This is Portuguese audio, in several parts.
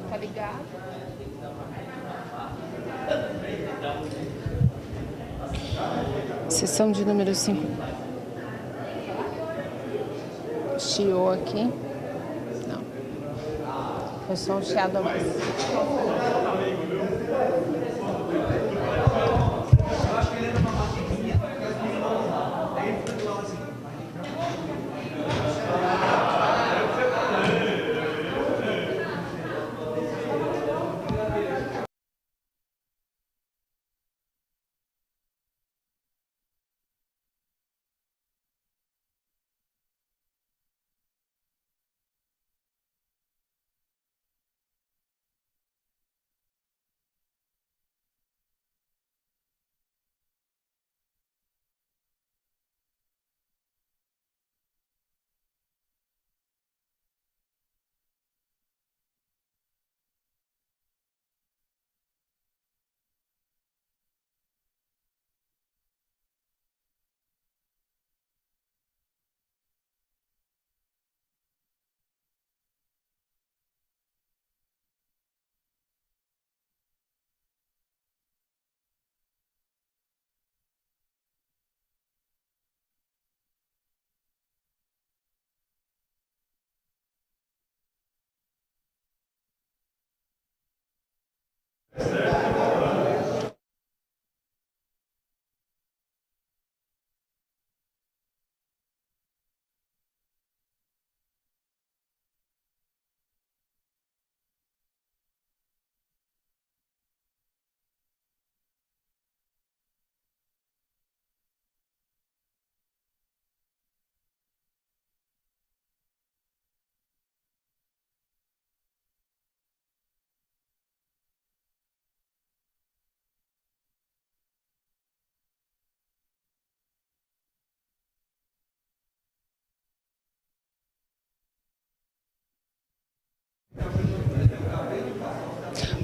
Tá ligado? Sessão de número 5. Chiou aqui. Não. Foi só um chiado a mais.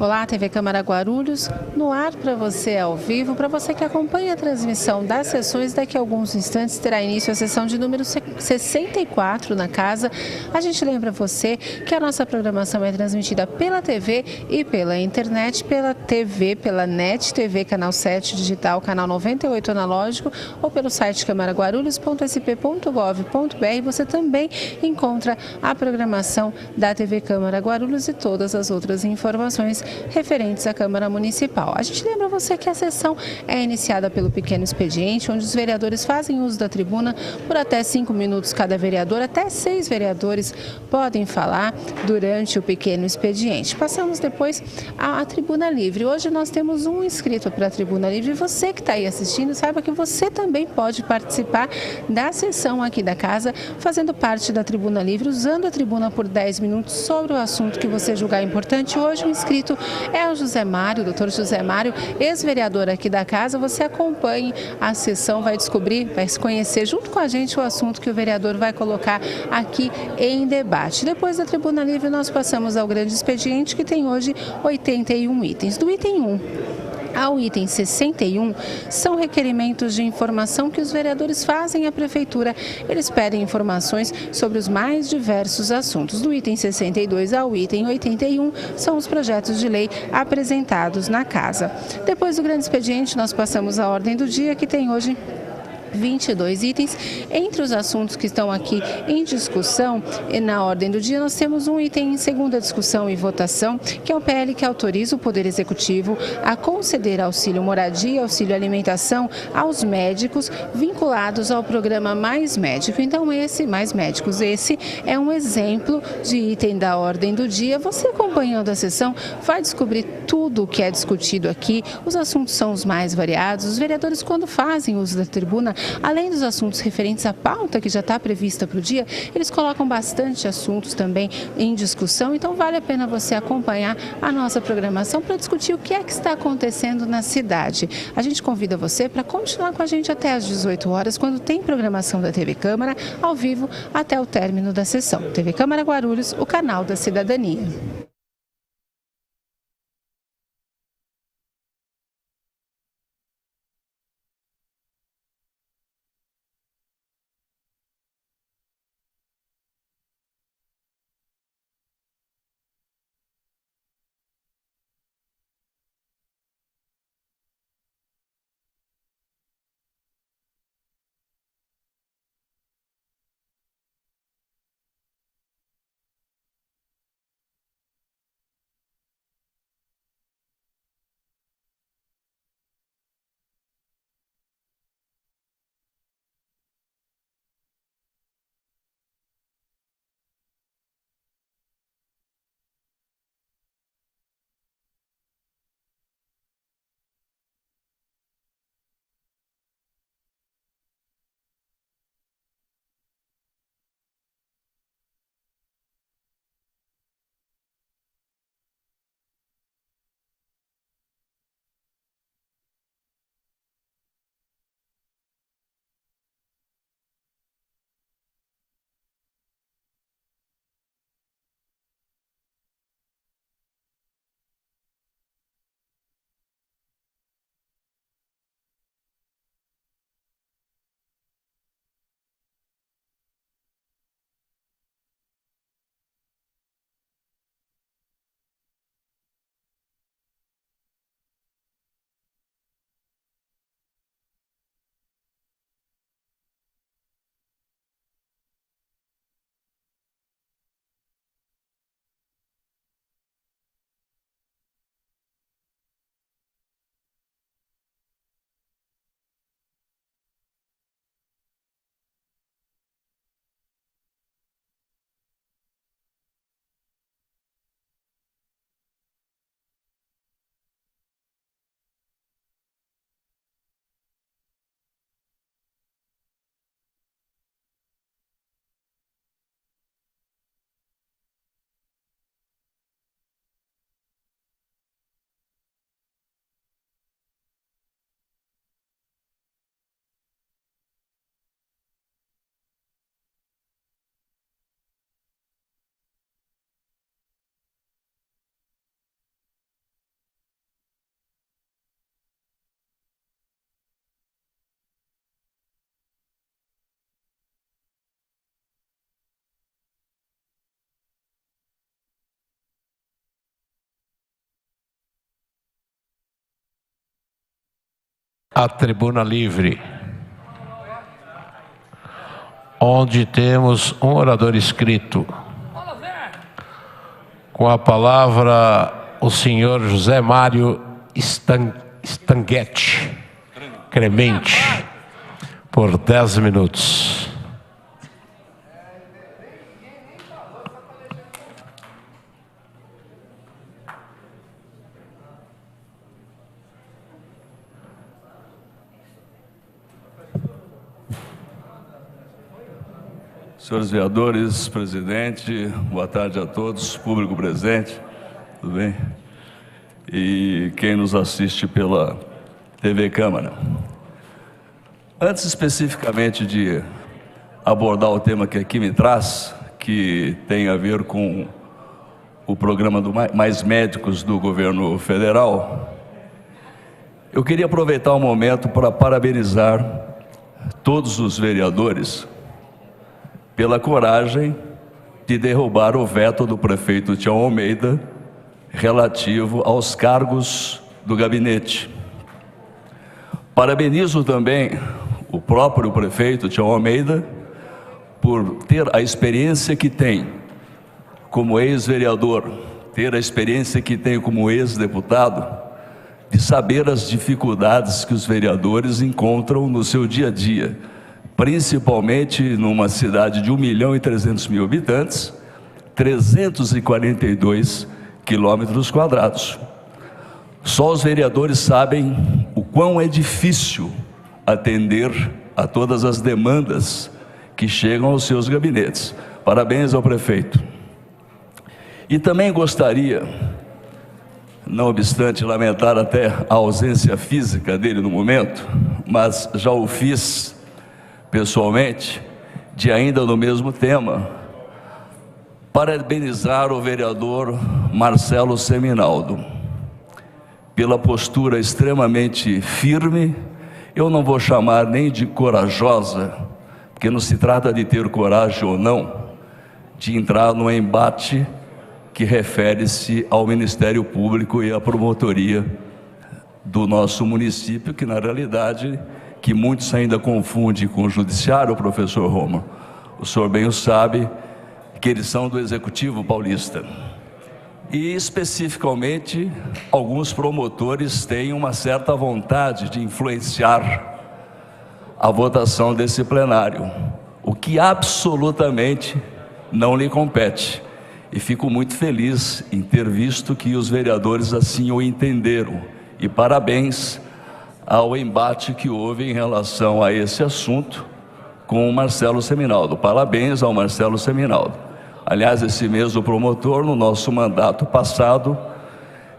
Olá, TV Câmara Guarulhos, no ar para você ao vivo, para você que acompanha a transmissão das sessões, daqui a alguns instantes terá início a sessão de número 64 na casa. A gente lembra você que a nossa programação é transmitida pela TV e pela internet, pela TV, pela NET TV, canal 7 digital, canal 98 analógico, ou pelo site camaraguarulhos.sp.gov.br. Você também encontra a programação da TV Câmara Guarulhos e todas as outras informações referentes à Câmara Municipal. A gente lembra você que a sessão é iniciada pelo pequeno expediente, onde os vereadores fazem uso da tribuna por até 5 minutos cada vereador, até 6 vereadores podem falar durante o pequeno expediente. Passamos depois à tribuna livre. Hoje nós temos um inscrito para a tribuna livre e você que está aí assistindo, saiba que você também pode participar da sessão aqui da casa, fazendo parte da tribuna livre, usando a tribuna por 10 minutos sobre o assunto que você julgar importante. Hoje o inscrito assunto é o José Mário, doutor José Mário, ex-vereador aqui da casa. Você acompanhe a sessão, vai descobrir, vai se conhecer junto com a gente o assunto que o vereador vai colocar aqui em debate. Depois da Tribuna Livre, nós passamos ao grande expediente, que tem hoje 81 itens. Do item 1 ao item 61, são requerimentos de informação que os vereadores fazem à Prefeitura. Eles pedem informações sobre os mais diversos assuntos. Do item 62 ao item 81, são os projetos de lei apresentados na casa. Depois do grande expediente, nós passamos à ordem do dia, que tem hoje 22 itens. Entre os assuntos que estão aqui em discussão e na ordem do dia, nós temos um item em segunda discussão e votação, que é o PL que autoriza o Poder Executivo a conceder auxílio moradia e auxílio alimentação aos médicos vinculados ao programa Mais Médico. Então, Mais Médicos, esse é um exemplo de item da ordem do dia. Você, acompanhando a sessão, vai descobrir tudo o que é discutido aqui. Os assuntos são os mais variados. Os vereadores, quando fazem uso da tribuna, além dos assuntos referentes à pauta que já está prevista para o dia, eles colocam bastante assuntos também em discussão. Então, vale a pena você acompanhar a nossa programação para discutir o que é que está acontecendo na cidade. A gente convida você para continuar com a gente até às 18 horas, quando tem programação da TV Câmara, ao vivo, até o término da sessão. TV Câmara Guarulhos, o canal da cidadania. A Tribuna Livre, onde temos um orador inscrito. Com a palavra, o senhor José Mário Stanguete Cremente, por 10 minutos. Senhores vereadores, presidente, boa tarde a todos, público presente, tudo bem? e quem nos assiste pela TV Câmara. Antes especificamente de abordar o tema que aqui me traz, que tem a ver com o programa do Mais Médicos do governo federal, eu queria aproveitar o momento para parabenizar todos os vereadores pela coragem de derrubar o veto do prefeito Tião Almeida relativo aos cargos do gabinete. Parabenizo também o próprio prefeito Tião Almeida por ter a experiência que tem como ex-vereador, ter a experiência que tem como ex-deputado, de saber as dificuldades que os vereadores encontram no seu dia a dia, principalmente numa cidade de 1.300.000 habitantes, 342 quilômetros quadrados. Só os vereadores sabem o quão é difícil atender a todas as demandas que chegam aos seus gabinetes. Parabéns ao prefeito. E também gostaria, não obstante lamentar até a ausência física dele no momento, mas já o fiz pessoalmente, de ainda no mesmo tema, parabenizar o vereador Marcelo Seminaldo pela postura extremamente firme. Eu não vou chamar nem de corajosa, porque não se trata de ter coragem ou não, de entrar no embate que refere-se ao Ministério Público e à promotoria do nosso município, que na realidade, que muitos ainda confundem com o judiciário, professor Roma. O senhor bem o sabe, que eles são do Executivo Paulista. E especificamente, alguns promotores têm uma certa vontade de influenciar a votação desse plenário, o que absolutamente não lhe compete. E fico muito feliz em ter visto que os vereadores assim o entenderam. E parabéns ao embate que houve em relação a esse assunto com o Marcelo Seminaldo. Parabéns ao Marcelo Seminaldo. Aliás, esse mesmo promotor, no nosso mandato passado,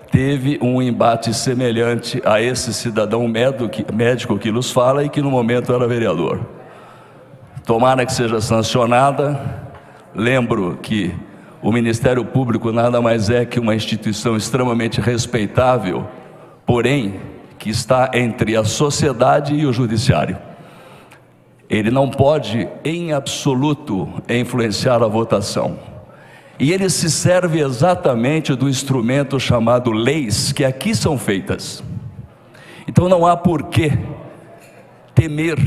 teve um embate semelhante a esse cidadão médico que nos fala e que no momento era vereador. Tomara que seja sancionada. Lembro que o Ministério Público nada mais é que uma instituição extremamente respeitável, porém, que está entre a sociedade e o judiciário. Ele não pode, em absoluto, influenciar a votação. E ele se serve exatamente do instrumento chamado leis, que aqui são feitas. Então não há por que temer.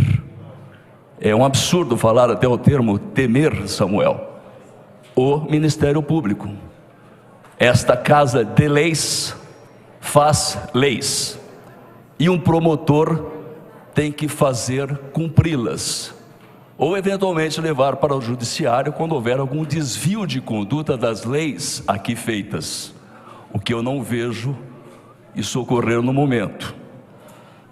É um absurdo falar até o termo temer, Samuel. O Ministério Público. Esta casa de leis faz leis. E um promotor tem que fazer cumpri-las. Ou eventualmente levar para o judiciário quando houver algum desvio de conduta das leis aqui feitas. O que eu não vejo isso ocorrer no momento.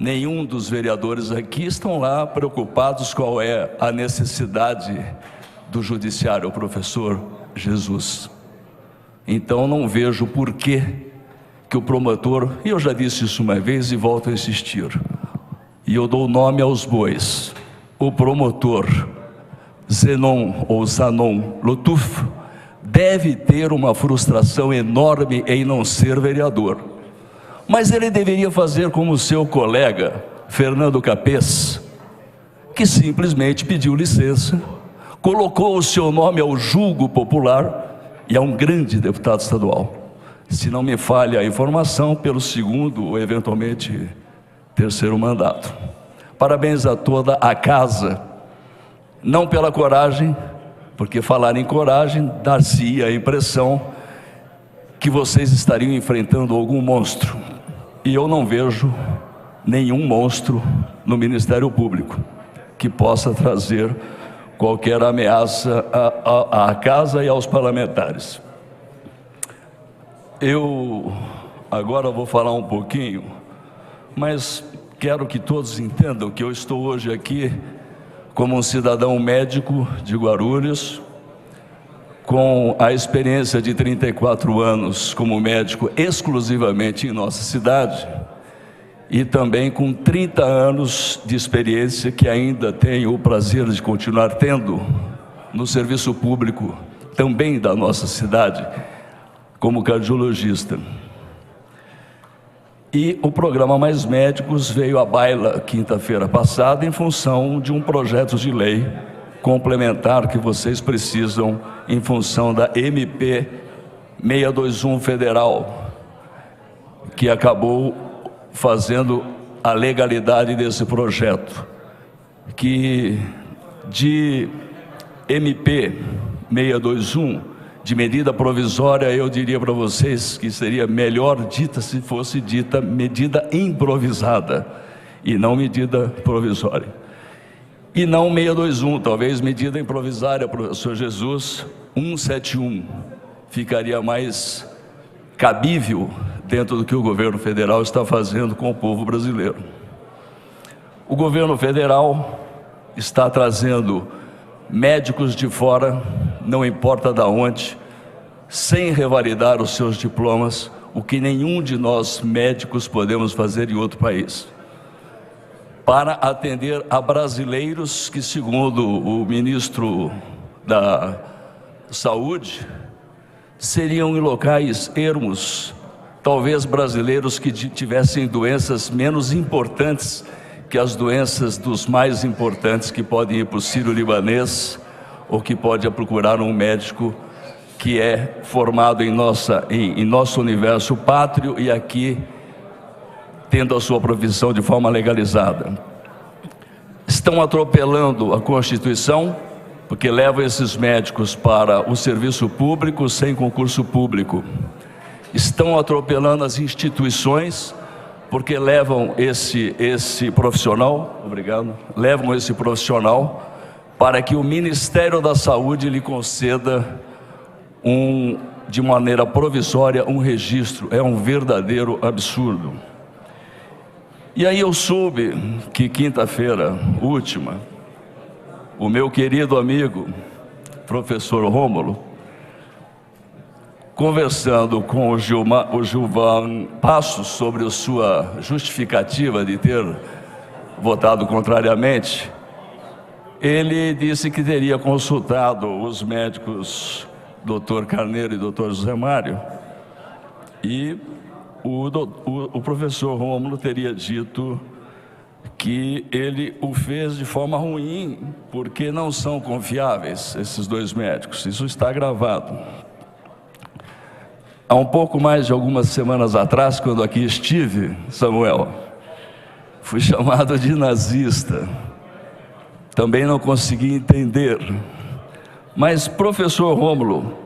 Nenhum dos vereadores aqui estão lá preocupados qual é a necessidade do judiciário, o professor Jesus. Então não vejo por que o promotor, e eu já disse isso uma vez e volto a insistir, e eu dou nome aos bois, o promotor Zenon ou Zanon Lotuf deve ter uma frustração enorme em não ser vereador, mas ele deveria fazer como o seu colega Fernando Capês, que simplesmente pediu licença, colocou o seu nome ao julgo popular e é um grande deputado estadual, se não me falha a informação, pelo segundo ou eventualmente terceiro mandato. Parabéns a toda a casa, não pela coragem, porque falar em coragem dar-se a impressão que vocês estariam enfrentando algum monstro, e eu não vejo nenhum monstro no Ministério Público que possa trazer qualquer ameaça à casa e aos parlamentares. Eu agora vou falar um pouquinho, mas quero que todos entendam que eu estou hoje aqui como um cidadão médico de Guarulhos, com a experiência de 34 anos como médico exclusivamente em nossa cidade, e também com 30 anos de experiência que ainda tenho o prazer de continuar tendo no serviço público também da nossa cidade, como cardiologista. E o programa Mais Médicos veio à baila quinta-feira passada em função de um projeto de lei complementar que vocês precisam em função da MP 621 federal, que acabou fazendo a legalidade desse projeto, que de MP 621, de medida provisória, eu diria para vocês que seria melhor dita se fosse dita medida improvisada e não medida provisória. E não 621, talvez medida improvisória, professor Jesus, 171, ficaria mais cabível dentro do que o governo federal está fazendo com o povo brasileiro. O governo federal está trazendo médicos de fora, não importa de onde, sem revalidar os seus diplomas, o que nenhum de nós médicos podemos fazer em outro país, para atender a brasileiros que, segundo o ministro da Saúde, seriam em locais ermos, talvez brasileiros que tivessem doenças menos importantes que as doenças dos mais importantes, que podem ir para o sírio-libanês ou que pode procurar um médico que é formado em nosso universo pátrio e aqui tendo a sua profissão de forma legalizada. Estão atropelando a Constituição, porque levam esses médicos para o serviço público sem concurso público. Estão atropelando as instituições, porque levam esse profissional, levam esse profissional para que o Ministério da Saúde lhe conceda de maneira provisória um registro. É um verdadeiro absurdo. E aí eu soube que quinta-feira última, o meu querido amigo, professor Rômulo, conversando com o Gilvan Passos sobre a sua justificativa de ter votado contrariamente, ele disse que teria consultado os médicos Dr. Carneiro e Dr. José Mário, e o professor Rômulo teria dito que ele o fez de forma ruim, porque não são confiáveis esses dois médicos. Isso está gravado. Há um pouco mais de algumas semanas atrás, quando aqui estive, Samuel, fui chamado de nazista. Também não consegui entender. Mas, professor Rômulo,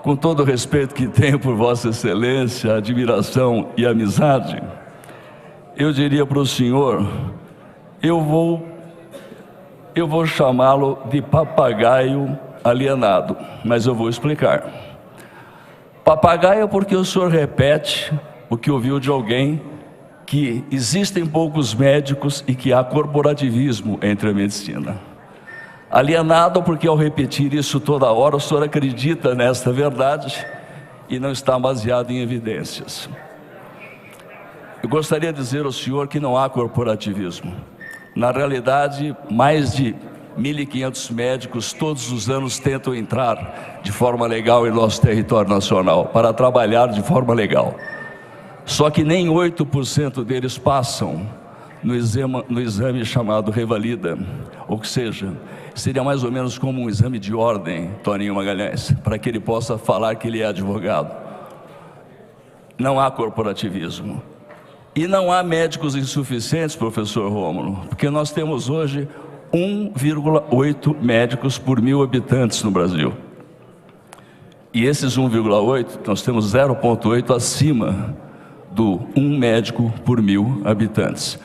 com todo o respeito que tenho por Vossa Excelência, admiração e amizade, eu diria para o senhor, eu vou chamá-lo de papagaio alienado, mas eu vou explicar. Papagaio porque o senhor repete o que ouviu de alguém, que existem poucos médicos e que há corporativismo entre a medicina. Alienado porque ao repetir isso toda hora, o senhor acredita nesta verdade e não está baseado em evidências. Eu gostaria de dizer ao senhor que não há corporativismo. Na realidade, mais de 1.500 médicos todos os anos tentam entrar de forma legal em nosso território nacional, para trabalhar de forma legal. Só que nem 8% deles passam no exame chamado revalida, ou seja, seria mais ou menos como um exame de ordem, Toninho Magalhães, para que ele possa falar que ele é advogado. Não há corporativismo. E não há médicos insuficientes, professor Rômulo, porque nós temos hoje 1,8 médicos por 1.000 habitantes no Brasil. E esses 1,8, nós temos 0,8 acima do 1 médico por 1.000 habitantes.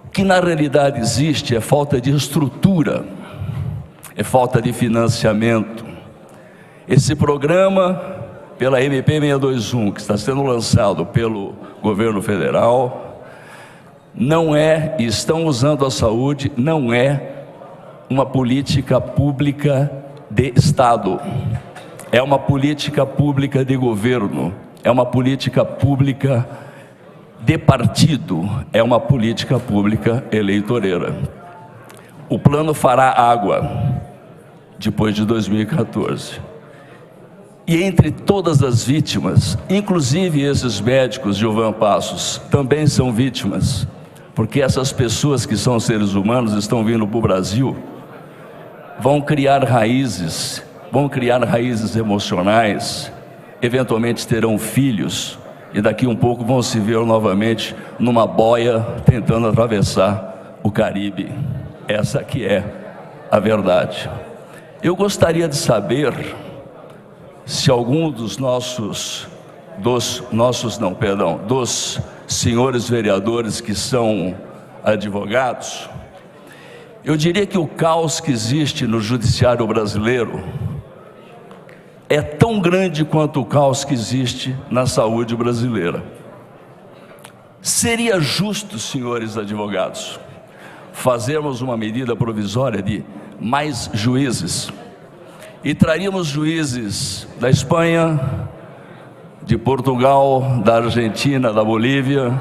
O que na realidade existe é falta de estrutura, é falta de financiamento. Esse programa, pela MP 621, que está sendo lançado pelo governo federal, não é, e estão usando a saúde, não é uma política pública de Estado. é uma política pública de governo, é uma política pública de partido, é uma política pública eleitoreira. O plano fará água depois de 2014. E entre todas as vítimas, inclusive esses médicos, Gilvan Passos, também são vítimas, porque essas pessoas que são seres humanos estão vindo para o Brasil, vão criar raízes emocionais, eventualmente terão filhos, e daqui um pouco vão se ver novamente numa boia tentando atravessar o Caribe. Essa que é a verdade. Eu gostaria de saber se algum dos senhores vereadores que são advogados, eu diria que o caos que existe no judiciário brasileiro é tão grande quanto o caos que existe na saúde brasileira. Seria justo, senhores advogados, fazermos uma medida provisória de mais juízes, e traríamos juízes da Espanha, de Portugal, da Argentina, da Bolívia,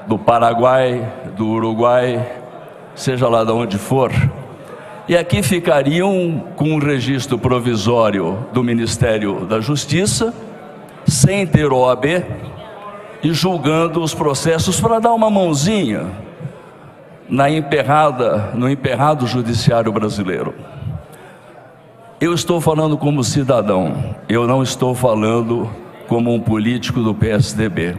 do Paraguai, do Uruguai, seja lá de onde for, e aqui ficariam com um registro provisório do Ministério da Justiça, sem ter OAB, e julgando os processos para dar uma mãozinha no emperrado judiciário brasileiro. Eu estou falando como cidadão, eu não estou falando como um político do PSDB.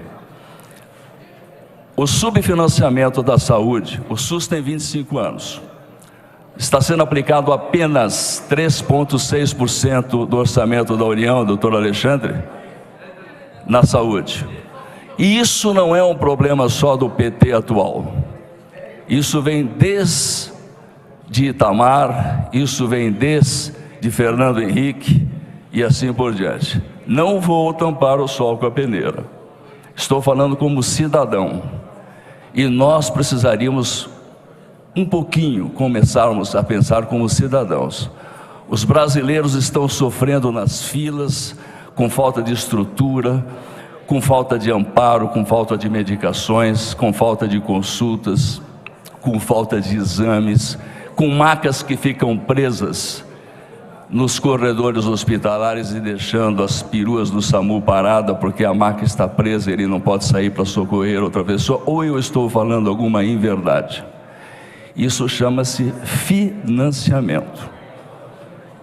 O subfinanciamento da saúde, o SUS tem 25 anos, está sendo aplicado apenas 3,6% do orçamento da União, doutor Alexandre, na saúde. E isso não é um problema só do PT atual. Isso vem desde Itamar, isso vem desde Fernando Henrique e assim por diante. Não vou tampar o sol com a peneira. Estou falando como cidadão. E nós precisaríamos um pouquinho começarmos a pensar como cidadãos. Os brasileiros estão sofrendo nas filas, com falta de estrutura, com falta de amparo, com falta de medicações, com falta de consultas, com falta de exames, com macas que ficam presas nos corredores hospitalares e deixando as peruas do SAMU parada porque a maca está presa e ele não pode sair para socorrer outra pessoa. Ou eu estou falando alguma inverdade? Isso chama-se financiamento.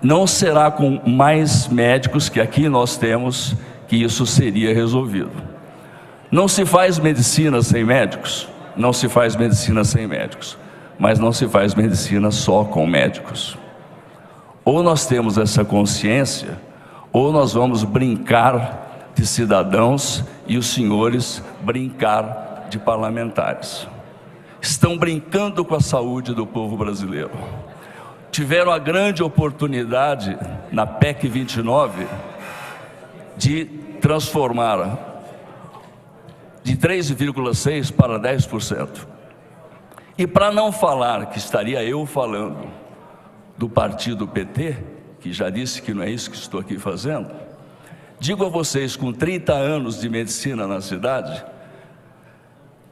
Não será com mais médicos, que aqui nós temos, que isso seria resolvido. Não se faz medicina sem médicos, não se faz medicina sem médicos, mas não se faz medicina só com médicos. Ou nós temos essa consciência, ou nós vamos brincar de cidadãos e os senhores brincar de parlamentares. Estão brincando com a saúde do povo brasileiro. Tiveram a grande oportunidade, na PEC 29, de transformar de 3,6% para 10%. E para não falar que estaria eu falando do partido PT, que já disse que não é isso que estou aqui fazendo, digo a vocês, com 30 anos de medicina na cidade,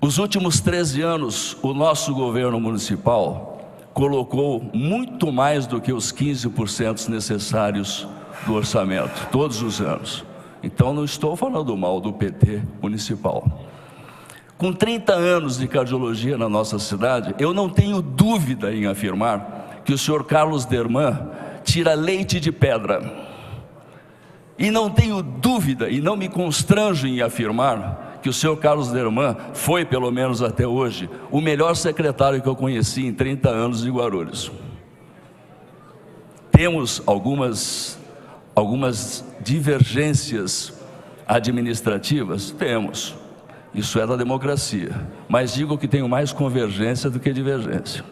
os últimos 13 anos, o nosso governo municipal colocou muito mais do que os 15% necessários do orçamento, todos os anos. Então não estou falando mal do PT municipal. Com 30 anos de cardiologia na nossa cidade, eu não tenho dúvida em afirmar que o senhor Carlos Derman tira leite de pedra. E não tenho dúvida e não me constranjo em afirmar que o senhor Carlos Derman foi, pelo menos até hoje, o melhor secretário que eu conheci em 30 anos de Guarulhos. Temos algumas divergências administrativas? Temos. Isso é da democracia. Mas digo que tenho mais convergência do que divergência.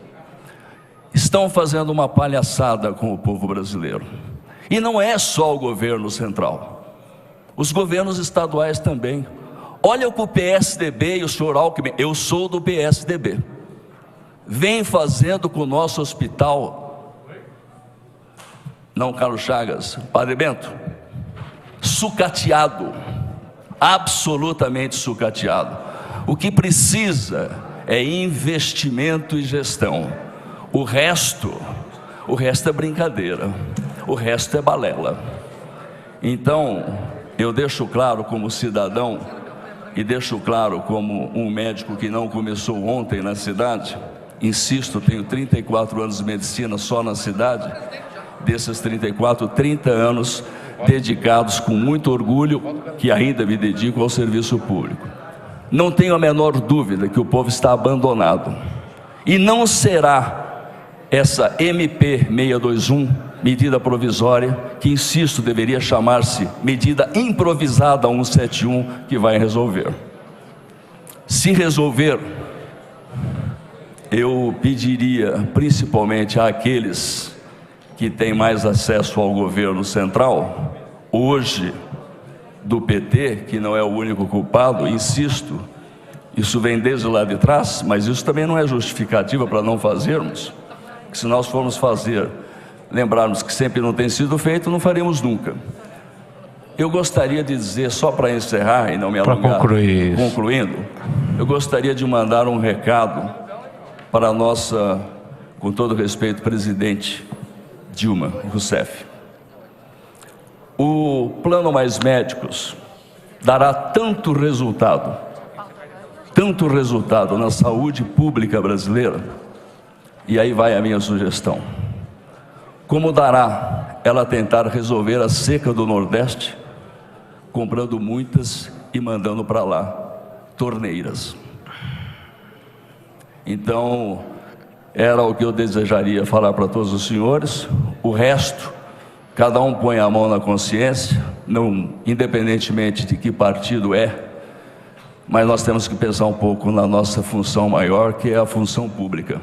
Estão fazendo uma palhaçada com o povo brasileiro. E não é só o governo central. Os governos estaduais também. Olha o que o PSDB e o senhor Alckmin, eu sou do PSDB, vem fazendo com o nosso hospital. Não, Carlos Chagas, Padre Bento, sucateado, absolutamente sucateado. O que precisa é investimento e gestão. O resto é brincadeira, o resto é balela. Então, eu deixo claro como cidadão e deixo claro como um médico que não começou ontem na cidade. Insisto, tenho 34 anos de medicina só na cidade. Desses 34, 30 anos dedicados com muito orgulho, que ainda me dedico ao serviço público. Não tenho a menor dúvida que o povo está abandonado. E não será essa MP 621, medida provisória, que, insisto, deveria chamar-se medida improvisada 171, que vai resolver. Se resolver, eu pediria principalmente àqueles que têm mais acesso ao governo central, hoje do PT, que não é o único culpado, insisto, isso vem desde lá de trás, mas isso também não é justificativa para não fazermos, porque se nós formos fazer, lembrarmos que sempre não tem sido feito, não faremos nunca. Eu gostaria de dizer, só para encerrar e não me alongar, concluindo, eu gostaria de mandar um recado para a nossa, com todo respeito, presidente Dilma Rousseff. O Plano Mais Médicos dará tanto resultado na saúde pública brasileira, e aí vai a minha sugestão, como dará ela tentar resolver a seca do Nordeste, comprando muitas e mandando para lá torneiras. Então, era o que eu desejaria falar para todos os senhores. O resto, cada um põe a mão na consciência, não, independentemente de que partido é, mas nós temos que pensar um pouco na nossa função maior, que é a função pública.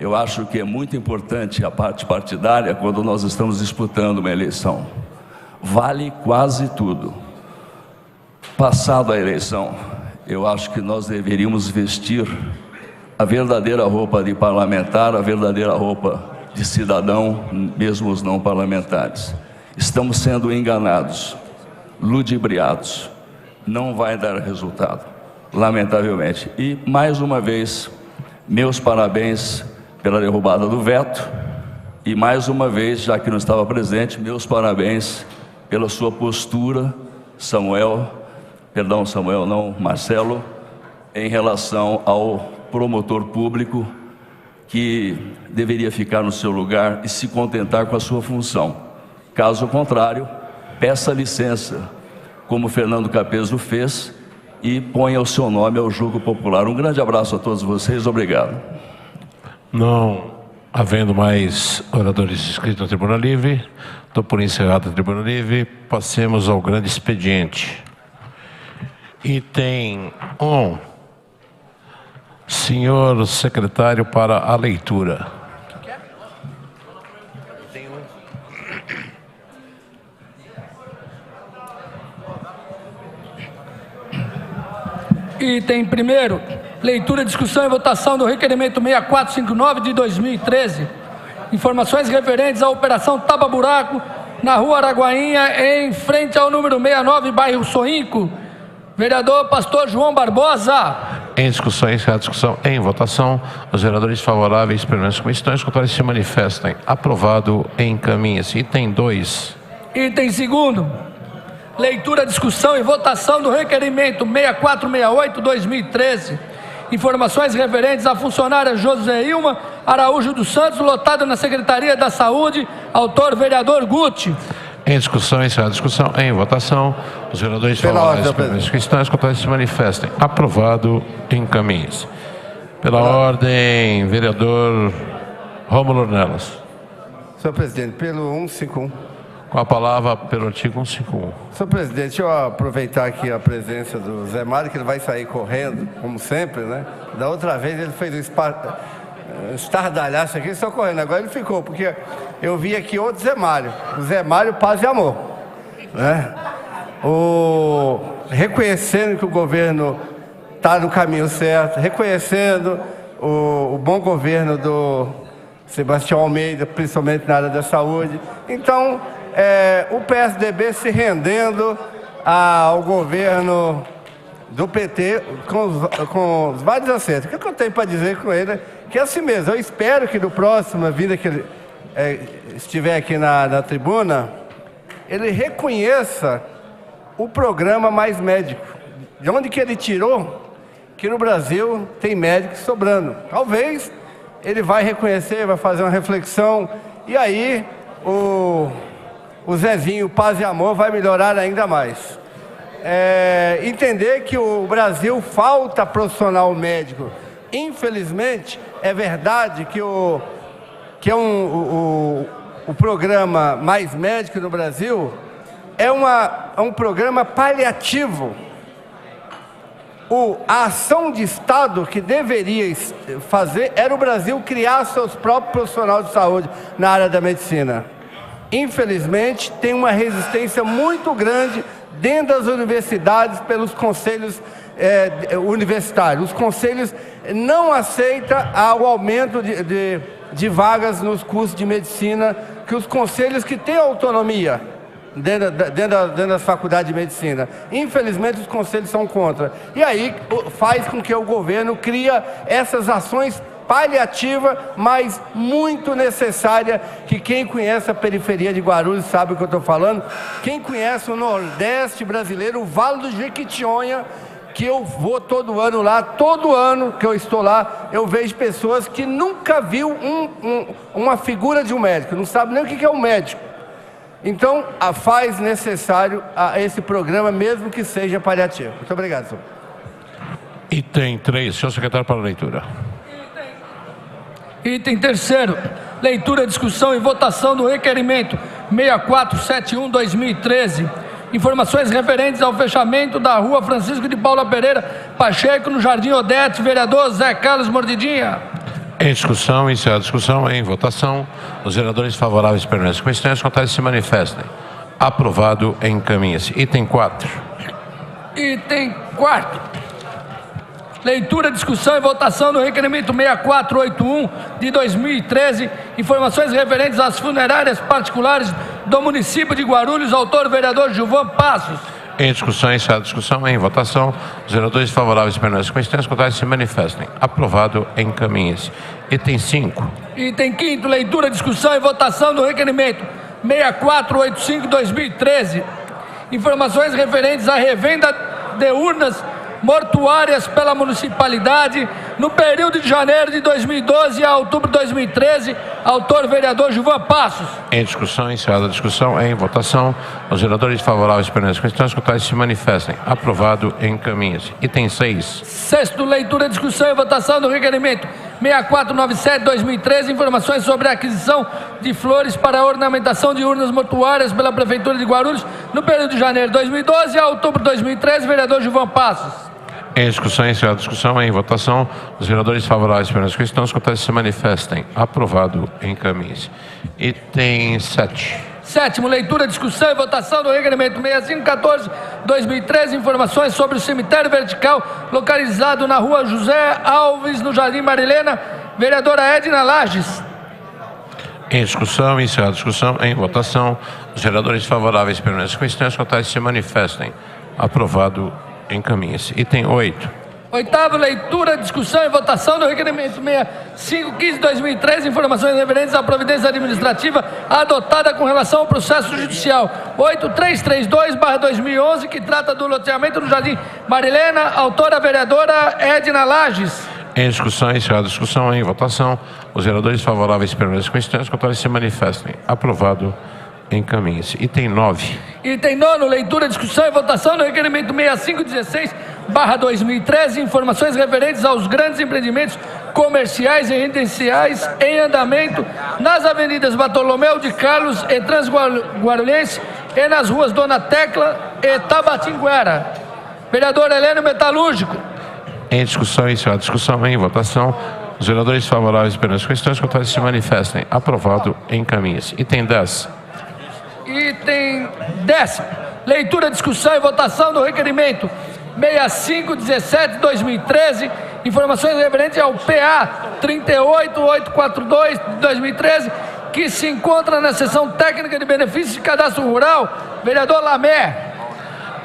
Eu acho que é muito importante a parte partidária quando nós estamos disputando uma eleição. Vale quase tudo. Passada a eleição, eu acho que nós deveríamos vestir a verdadeira roupa de parlamentar, a verdadeira roupa de cidadão, mesmo os não parlamentares. Estamos sendo enganados, ludibriados, não vai dar resultado, lamentavelmente. E, mais uma vez, meus parabéns pela derrubada do veto, e mais uma vez, já que não estava presente, meus parabéns pela sua postura, Marcelo, em relação ao promotor público, que deveria ficar no seu lugar e se contentar com a sua função. Caso contrário, peça licença, como Fernando Capezo fez, e ponha o seu nome ao julgo popular. Um grande abraço a todos vocês, obrigado. Não havendo mais oradores inscritos na Tribuna Livre, estou por encerrada a Tribuna Livre, passemos ao grande expediente. Item 1. Senhor secretário, para a leitura. Item 1º, leitura, discussão e votação do requerimento 6459 de 2013. Informações referentes à operação Tapa Buraco na Rua Araguainha, em frente ao número 69, bairro Soinco. Vereador Pastor João Barbosa. Em discussão, encerrada a discussão, em votação, os vereadores favoráveis permanecem como estão, os contrários se manifestem. Aprovado, encaminha-se. Item 2. Item 2º, leitura, discussão e votação do requerimento 6468-2013. Informações referentes à funcionária José Ilma Araújo dos Santos, lotada na Secretaria da Saúde. Autor, vereador Guti. Em discussão, encerrada a discussão, em votação, os vereadores favoráveis permanecem como estão, os contrários se manifestem. Aprovado, encaminha-se. Pela ordem, vereador Rômulo Ornelas. Senhor presidente, pelo 151. Com a palavra pelo artigo 151. Senhor presidente, deixa eu aproveitar aqui a presença do Zé Mário, que ele vai sair correndo, como sempre, né? Da outra vez ele fez um estardalhaço aqui, só correndo. Agora ele ficou, porque eu vi aqui outro Zé Mário. O Zé Mário Paz e Amor, né? Reconhecendo que o governo está no caminho certo, reconhecendo o bom governo do Sebastião Almeida, principalmente na área da saúde. Então, o PSDB se rendendo ao governo do PT com os vários acertos. O que eu tenho para dizer com ele que é assim mesmo. Eu espero que no próximo vida que ele estiver aqui na tribuna, ele reconheça o programa Mais Médico. De onde que ele tirou que no Brasil tem médicos sobrando. Talvez ele vai reconhecer, vai fazer uma reflexão, e aí o Zezinho Paz e Amor vai melhorar ainda mais. Entender que o Brasil falta profissional médico. Infelizmente, é verdade que o programa Mais Médico no Brasil é um programa paliativo. A ação de Estado que deveria fazer era o Brasil criar seus próprios profissionais de saúde na área da medicina. Infelizmente, tem uma resistência muito grande dentro das universidades pelos conselhos universitários. Os conselhos não aceitam o aumento de vagas nos cursos de medicina, que os conselhos que têm autonomia dentro das faculdades de medicina. Infelizmente, os conselhos são contra. E aí faz com que o governo cria essas ações paliativas, mas muito necessária, que quem conhece a periferia de Guarulhos sabe o que eu estou falando. Quem conhece o Nordeste brasileiro, o Vale do Jequitinhonha, que eu vou todo ano lá, todo ano que eu estou lá, eu vejo pessoas que nunca viu uma figura de um médico, não sabe nem o que é um médico. Então, faz necessário esse programa, mesmo que seja paliativo. Muito obrigado, senhor. Item 3, senhor secretário, para a leitura. Item 3º, leitura, discussão e votação do requerimento 6471/2013. Informações referentes ao fechamento da rua Francisco de Paula Pereira Pacheco, no Jardim Odete. Vereador Zé Carlos Mordidinha. Em discussão, encerrada a discussão, em votação, os vereadores favoráveis permanecem com estranhos, contrários se manifestem. Aprovado, encaminha-se. Item 4. Item 4. Leitura, discussão e votação do requerimento 6481/2013. Informações referentes às funerárias particulares do município de Guarulhos. Autor, vereador Gilvan Passos. Em discussão, encerrada a discussão, em votação, os vereadores favoráveis permanecem com estranhos, contrários se manifestem. Aprovado, encaminha-se. Item 5. Item 5º, leitura, discussão e votação do requerimento 6485/2013. Informações referentes à revenda de urnas mortuárias pela municipalidade no período de janeiro de 2012 a outubro de 2013. Autor, vereador Gilvan Passos. Em discussão, encerrada a discussão, em votação, os vereadores favoráveis permanecem com estranhos, contrários se manifestem. Aprovado, encaminha-se. Item 6. 6º, leitura, discussão e votação do requerimento 6497/2013. Informações sobre a aquisição de flores para a ornamentação de urnas mortuárias pela Prefeitura de Guarulhos no período de janeiro de 2012 a outubro de 2013. Vereador Gilvan Passos. Em discussão, encerrada a discussão, em votação, os vereadores favoráveis permanecem com estranhos, contrários se manifestem. Aprovado, encaminhe-se. Item 7. 7º, leitura, discussão e votação do requerimento 6514/2013. Informações sobre o cemitério vertical localizado na rua José Alves, no Jardim Marilena. Vereadora Edna Lages. Em discussão, encerrada a discussão, em votação, os vereadores favoráveis permanecem com estranhos, contrários se manifestem. Aprovado, encaminha-se. Item 8. 8º, leitura, discussão e votação do requerimento 6515/2013. Informações referentes à providência administrativa adotada com relação ao processo judicial 8332/2011, que trata do loteamento no Jardim Marilena. Autora, vereadora Edna Lages. Em discussão, encerrada a discussão, em votação, os vereadores favoráveis permanecem com estranhos, contrários se manifestem. Aprovado, encaminhe-se. Item 9. Item 9, leitura, discussão e votação do requerimento 6516/2013. Informações referentes aos grandes empreendimentos comerciais e residenciais em andamento nas avenidas Bartolomeu de Carlos e Transguarulhense e nas ruas Dona Tecla e Tabatinguera. Vereador Heleno Metalúrgico. Em discussão, encerrada a discussão, em votação, os vereadores favoráveis permanecem com estranhos, contrários se manifestem. Aprovado, encaminhe-se. Item 10. Item 10. Leitura, discussão e votação do requerimento 6517/2013. Informações referentes ao PA 38842/2013. que se encontra na seção técnica de benefícios de cadastro rural. Vereador Lamé.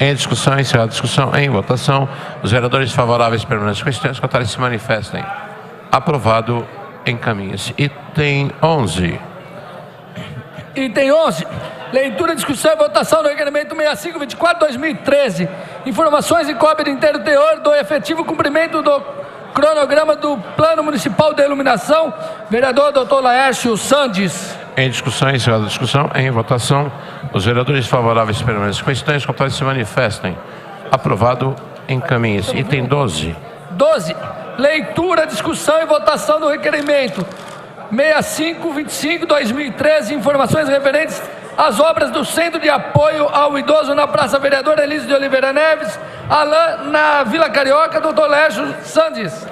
Em discussão, encerrada a discussão, em votação. Os vereadores favoráveis permanecem com extensos, contrários se manifestem. Aprovado, encaminha-se. Item 11. Item 11. Leitura, discussão e votação do requerimento 6524/2013. Informações e cópia de inteiro teor do efetivo cumprimento do cronograma do Plano Municipal de Iluminação. Vereador Dr. Laércio Sandes. Em discussão, encerrada a discussão, em votação. Os vereadores favoráveis permanecem com extensos, contrários se manifestem. Aprovado, encaminha-se. Item 12. 12. Leitura, discussão e votação do requerimento 6525/2013. Informações referentes às obras do Centro de Apoio ao Idoso na Praça Vereador Elísio de Oliveira Neves, Alain, na Vila Carioca. Dr. Laércio Sandes.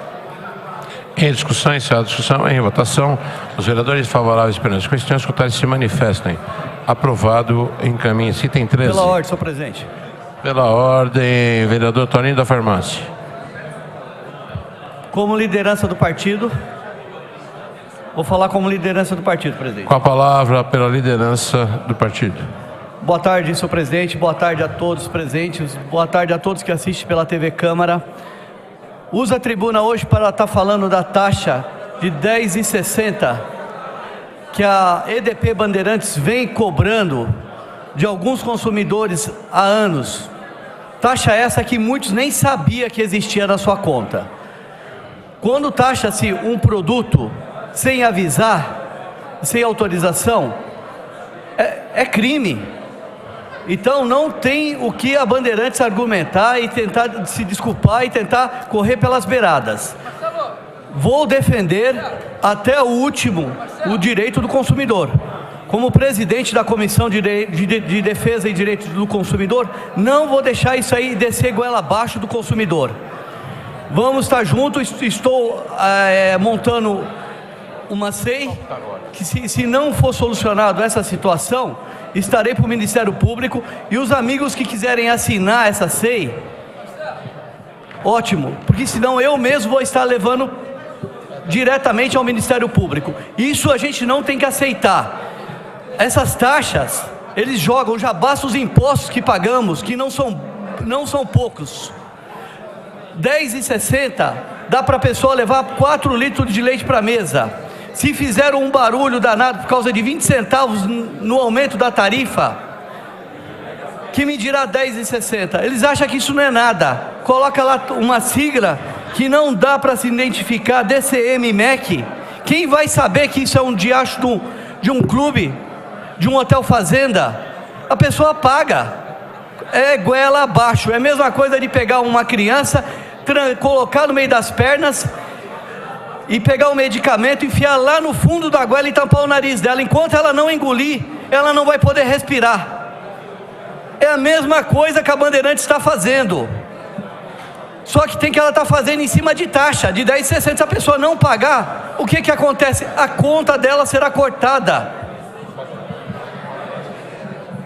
Em discussão, encerrada a discussão, em votação. Os vereadores favoráveis permanecem com extensos, contrários se manifestem. Aprovado, encaminha-se. Item 13. Pela ordem, senhor presidente. Pela ordem, vereador Toninho da Farmácia. Como liderança do partido, vou falar como liderança do partido, presidente. Com a palavra pela liderança do partido. Boa tarde, senhor presidente. Boa tarde a todos presentes. Boa tarde a todos que assistem pela TV Câmara. Uso a tribuna hoje para estar falando da taxa de R$ 10,60 que a EDP Bandeirantes vem cobrando de alguns consumidores há anos. Taxa essa que muitos nem sabiam que existia na sua conta. Quando taxa-se um produto sem avisar, sem autorização, é crime. Então não tem o que a Bandeirantes argumentar e tentar se desculpar e tentar correr pelas beiradas. Vou defender até o último o direito do consumidor. Como presidente da Comissão de Defesa e Direitos do Consumidor, não vou deixar isso aí descer goela abaixo do consumidor. Vamos estar juntos. Estou montando uma SEI que, se não for solucionado essa situação, estarei para o Ministério Público, e os amigos que quiserem assinar essa SEI, ótimo, porque senão eu mesmo vou estar levando diretamente ao Ministério Público. Isso a gente não tem que aceitar. Essas taxas, eles jogam, já basta os impostos que pagamos, que não são poucos. R$ 10,60 dá para a pessoa levar 4 litros de leite para a mesa. Se fizeram um barulho danado por causa de 20 centavos no aumento da tarifa, que me dirá R$ 10,60? Eles acham que isso não é nada. Coloca lá uma sigla que não dá para se identificar, DCM-MEC. Quem vai saber que isso é um diacho de um clube, de um hotel fazenda? A pessoa paga. É goela abaixo. É a mesma coisa de pegar uma criança, colocar no meio das pernas e pegar o medicamento, enfiar lá no fundo da goela e tampar o nariz dela. Enquanto ela não engolir, ela não vai poder respirar. É a mesma coisa que a Bandeirantes está fazendo. Só que ela está fazendo em cima de taxa, de R$ 10,60. Se a pessoa não pagar, o que acontece? A conta dela será cortada.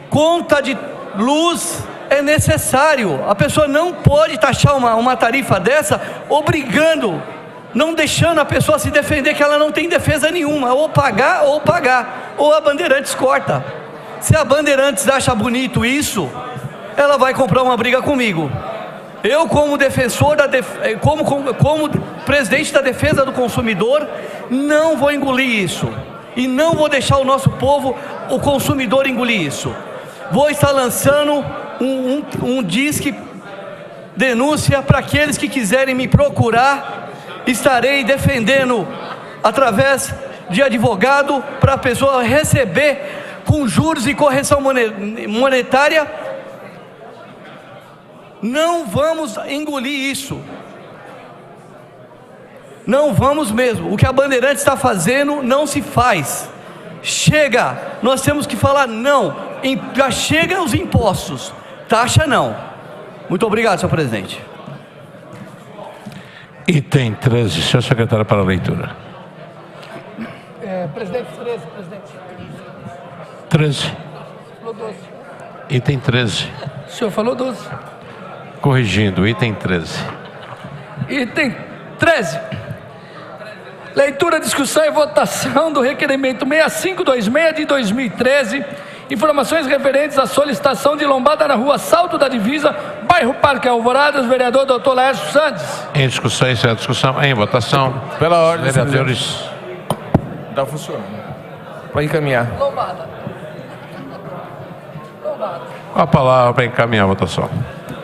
Conta de luz é necessário. A pessoa não pode taxar uma tarifa dessa, obrigando, não deixando a pessoa se defender, que ela não tem defesa nenhuma, ou pagar, ou a Bandeirantes corta. Se a Bandeirantes acha bonito isso, ela vai comprar uma briga comigo. Eu, como defensor, como presidente da defesa do consumidor, não vou engolir isso, e não vou deixar o nosso povo, o consumidor, engolir isso. Vou estar lançando um disque denúncia para aqueles que quiserem me procurar. Estarei defendendo através de advogado, para a pessoa receber com juros e correção monetária. Não vamos engolir isso. Não vamos mesmo. O que a Bandeirantes está fazendo não se faz. Chega, nós temos que falar não. Já chega os impostos, taxa não. Muito obrigado, senhor presidente. Item 13, senhor secretário, para a leitura. Presidente, 13, presidente. 13. Falou 12. Item 13. O senhor falou 12. Corrigindo, item 13. Item 13. Leitura, discussão e votação do requerimento 6526 de 2013. Informações referentes à solicitação de lombada na rua Salto da Divisa, bairro Parque Alvoradas, vereador Dr. Laércio Santos. Em discussão, encerrada a discussão, em votação. Pela ordem, vereadores. Está funcionando. Para encaminhar. Lombada. Com a palavra para encaminhar a votação.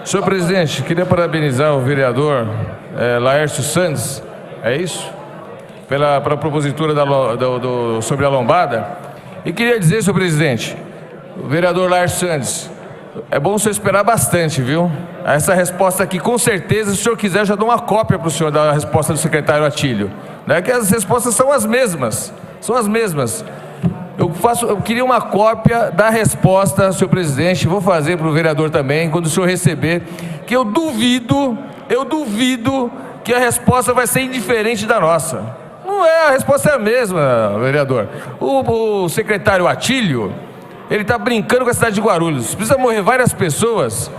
Senhor presidente, queria parabenizar o vereador Laércio Santos, é isso? Pela propositura sobre a lombada. E queria dizer, senhor presidente, o vereador Laércio Santos, é bom o senhor esperar bastante, viu? Essa resposta aqui, com certeza, se o senhor quiser, eu já dou uma cópia para o senhor da resposta do secretário Atílio. Né? Que as respostas são as mesmas. São as mesmas. Eu queria uma cópia da resposta, senhor presidente, vou fazer para o vereador também, quando o senhor receber, que eu duvido que a resposta vai ser indiferente da nossa. Não é, a resposta é a mesma, vereador. O secretário Atílio, ele está brincando com a cidade de Guarulhos. Precisa morrer várias pessoas,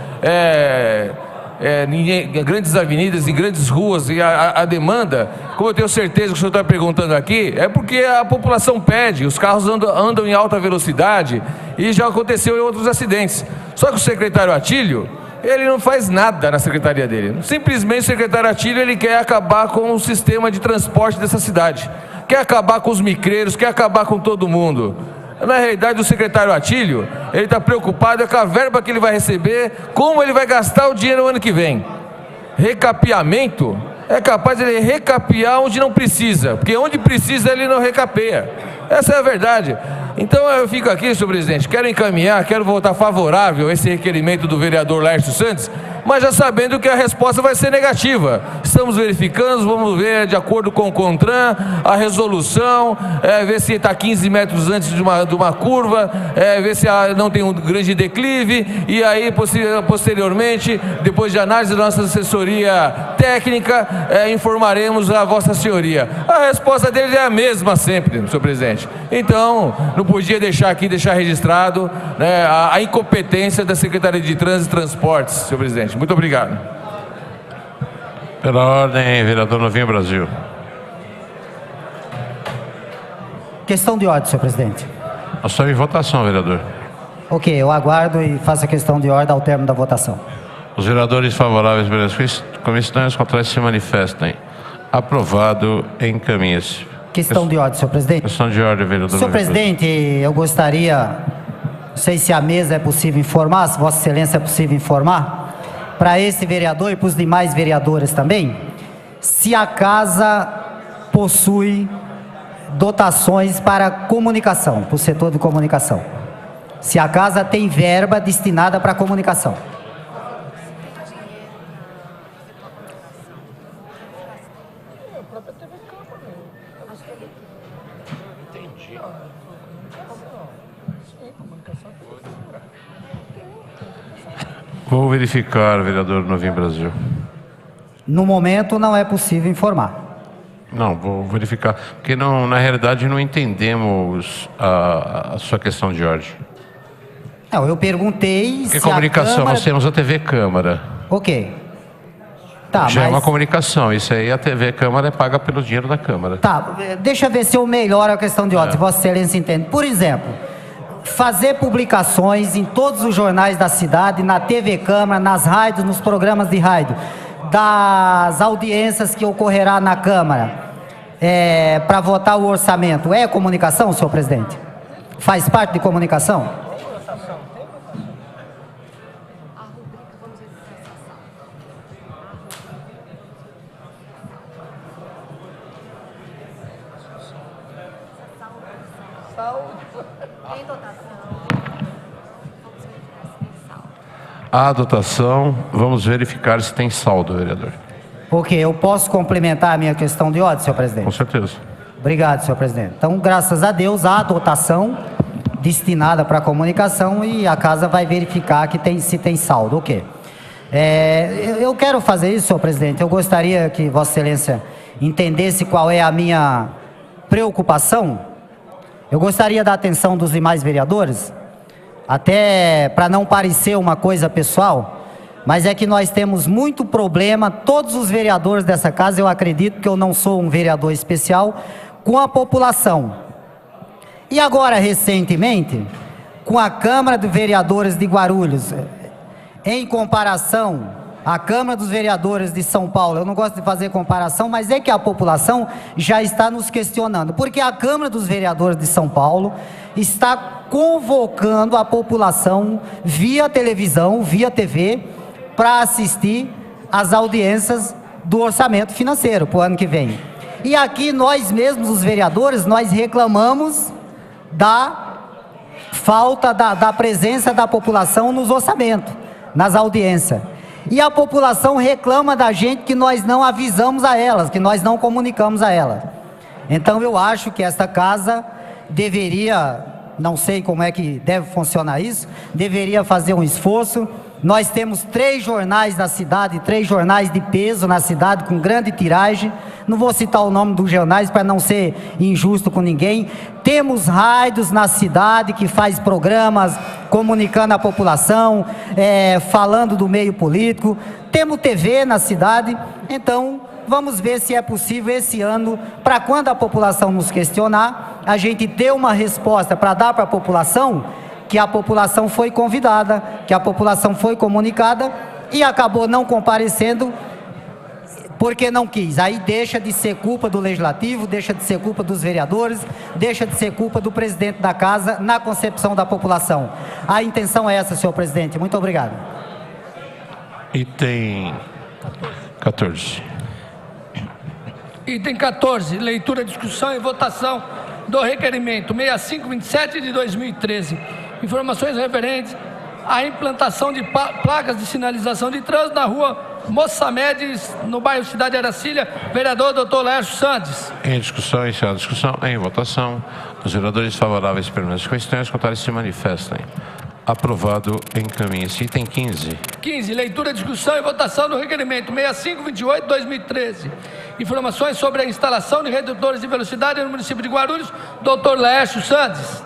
em grandes avenidas, em grandes ruas, e a demanda, como eu tenho certeza que o senhor está perguntando aqui, é porque a população pede, os carros andam em alta velocidade e já aconteceu em outros acidentes. Só que o secretário Atílio, ele não faz nada na secretaria dele. Simplesmente o secretário Atílio, ele quer acabar com o sistema de transporte dessa cidade, quer acabar com os micreiros, quer acabar com todo mundo. Na realidade, o secretário Atílio, ele está preocupado com a verba que ele vai receber, como ele vai gastar o dinheiro no ano que vem. Recapeamento, é capaz de ele recapear onde não precisa, porque onde precisa ele não recapeia. Essa é a verdade. Então eu fico aqui, senhor presidente, quero votar favorável a esse requerimento do vereador Laércio Santos, mas já sabendo que a resposta vai ser negativa. Estamos verificando, vamos ver de acordo com o CONTRAN, a resolução, ver se está 15 metros antes de uma curva, ver se não tem um grande declive, e aí posteriormente, depois de análise da nossa assessoria técnica, informaremos a vossa senhoria. A resposta dele é a mesma sempre, senhor presidente. Então, não podia deixar registrado, né, a incompetência da Secretaria de Trânsito e Transportes, senhor presidente. Muito obrigado. Pela ordem, vereador Novinho Brasil. Questão de ordem, senhor presidente. Nós estamos em votação, vereador. Ok, eu aguardo e faço a questão de ordem ao término da votação. Os vereadores favoráveis pelas comissões contrárias se manifestem. Aprovado, encaminha-se. Questão de ordem, senhor presidente. Questão de ordem, vereador. Senhor presidente, eu gostaria, não sei se a mesa é possível informar, se Vossa Excelência é possível informar, para esse vereador e para os demais vereadores também, se a casa possui dotações para comunicação, para o setor de comunicação. Se a casa tem verba destinada para comunicação. Vou verificar, vereador Novinho Brasil. No momento não é possível informar. Não, vou verificar, porque não, na realidade não entendemos a sua questão de ordem. Não, eu perguntei porque se comunicação, a Câmara... nós temos a TV Câmara. Ok. Tá, já mas... é uma comunicação, isso aí a TV Câmara é paga pelo dinheiro da Câmara. Tá, deixa eu ver se eu melhoro a questão de ordem, se Vossa Excelência entende. Por exemplo, fazer publicações em todos os jornais da cidade, na TV Câmara, nas rádios, nos programas de rádio, das audiências que ocorrerá na Câmara, para votar o orçamento, é comunicação, senhor presidente? Faz parte de comunicação? A dotação, vamos verificar se tem saldo, vereador. Ok, eu posso complementar a minha questão de ordem, senhor presidente? Com certeza. Obrigado, senhor presidente. Então, graças a Deus, há dotação destinada para a comunicação e a casa vai verificar que se tem saldo. Ok. Eu quero fazer isso, senhor presidente. Eu gostaria que Vossa Excelência entendesse qual é a minha preocupação. Eu gostaria da atenção dos demais vereadores, até para não parecer uma coisa pessoal, mas é que nós temos muito problema, todos os vereadores dessa casa, eu acredito que eu não sou um vereador especial, com a população. E agora, recentemente, com a Câmara de Vereadores de Guarulhos, em comparação à Câmara dos Vereadores de São Paulo, eu não gosto de fazer comparação, mas é que a população já está nos questionando, porque a Câmara dos Vereadores de São Paulo está convocando a população via televisão, via TV, para assistir às audiências do orçamento financeiro para o ano que vem. E aqui nós mesmos, os vereadores, nós reclamamos da falta da presença da população nos orçamentos, nas audiências. E a população reclama da gente que nós não avisamos a elas, que nós não comunicamos a elas. Então eu acho que esta casa deveria, não sei como é que deve funcionar isso, deveria fazer um esforço. Nós temos 3 jornais na cidade, 3 jornais de peso na cidade, com grande tiragem. Não vou citar o nome dos jornais para não ser injusto com ninguém. Temos rádios na cidade que faz programas comunicando a população, falando do meio político. Temos TV na cidade. Então, vamos ver se é possível esse ano, para quando a população nos questionar, a gente ter uma resposta para dar para a população, que a população foi convidada, que a população foi comunicada e acabou não comparecendo porque não quis. Aí deixa de ser culpa do Legislativo, deixa de ser culpa dos vereadores, deixa de ser culpa do presidente da casa na concepção da população. A intenção é essa, senhor presidente. Muito obrigado. Item 14. Item 14, leitura, discussão e votação do requerimento 6527 de 2013. Informações referentes à implantação de placas de sinalização de trânsito na rua Moçamedes, no bairro Cidade Aracília. Vereador Dr. Laércio Santos. Em discussão, encerrada a discussão, em votação. Os vereadores favoráveis permanecem com questões, contrários se manifestem. Aprovado, encaminha-se. Item 15. 15, leitura, discussão e votação do requerimento 6528 de 2013. Informações sobre a instalação de redutores de velocidade no município de Guarulhos. Dr. Laércio Santos.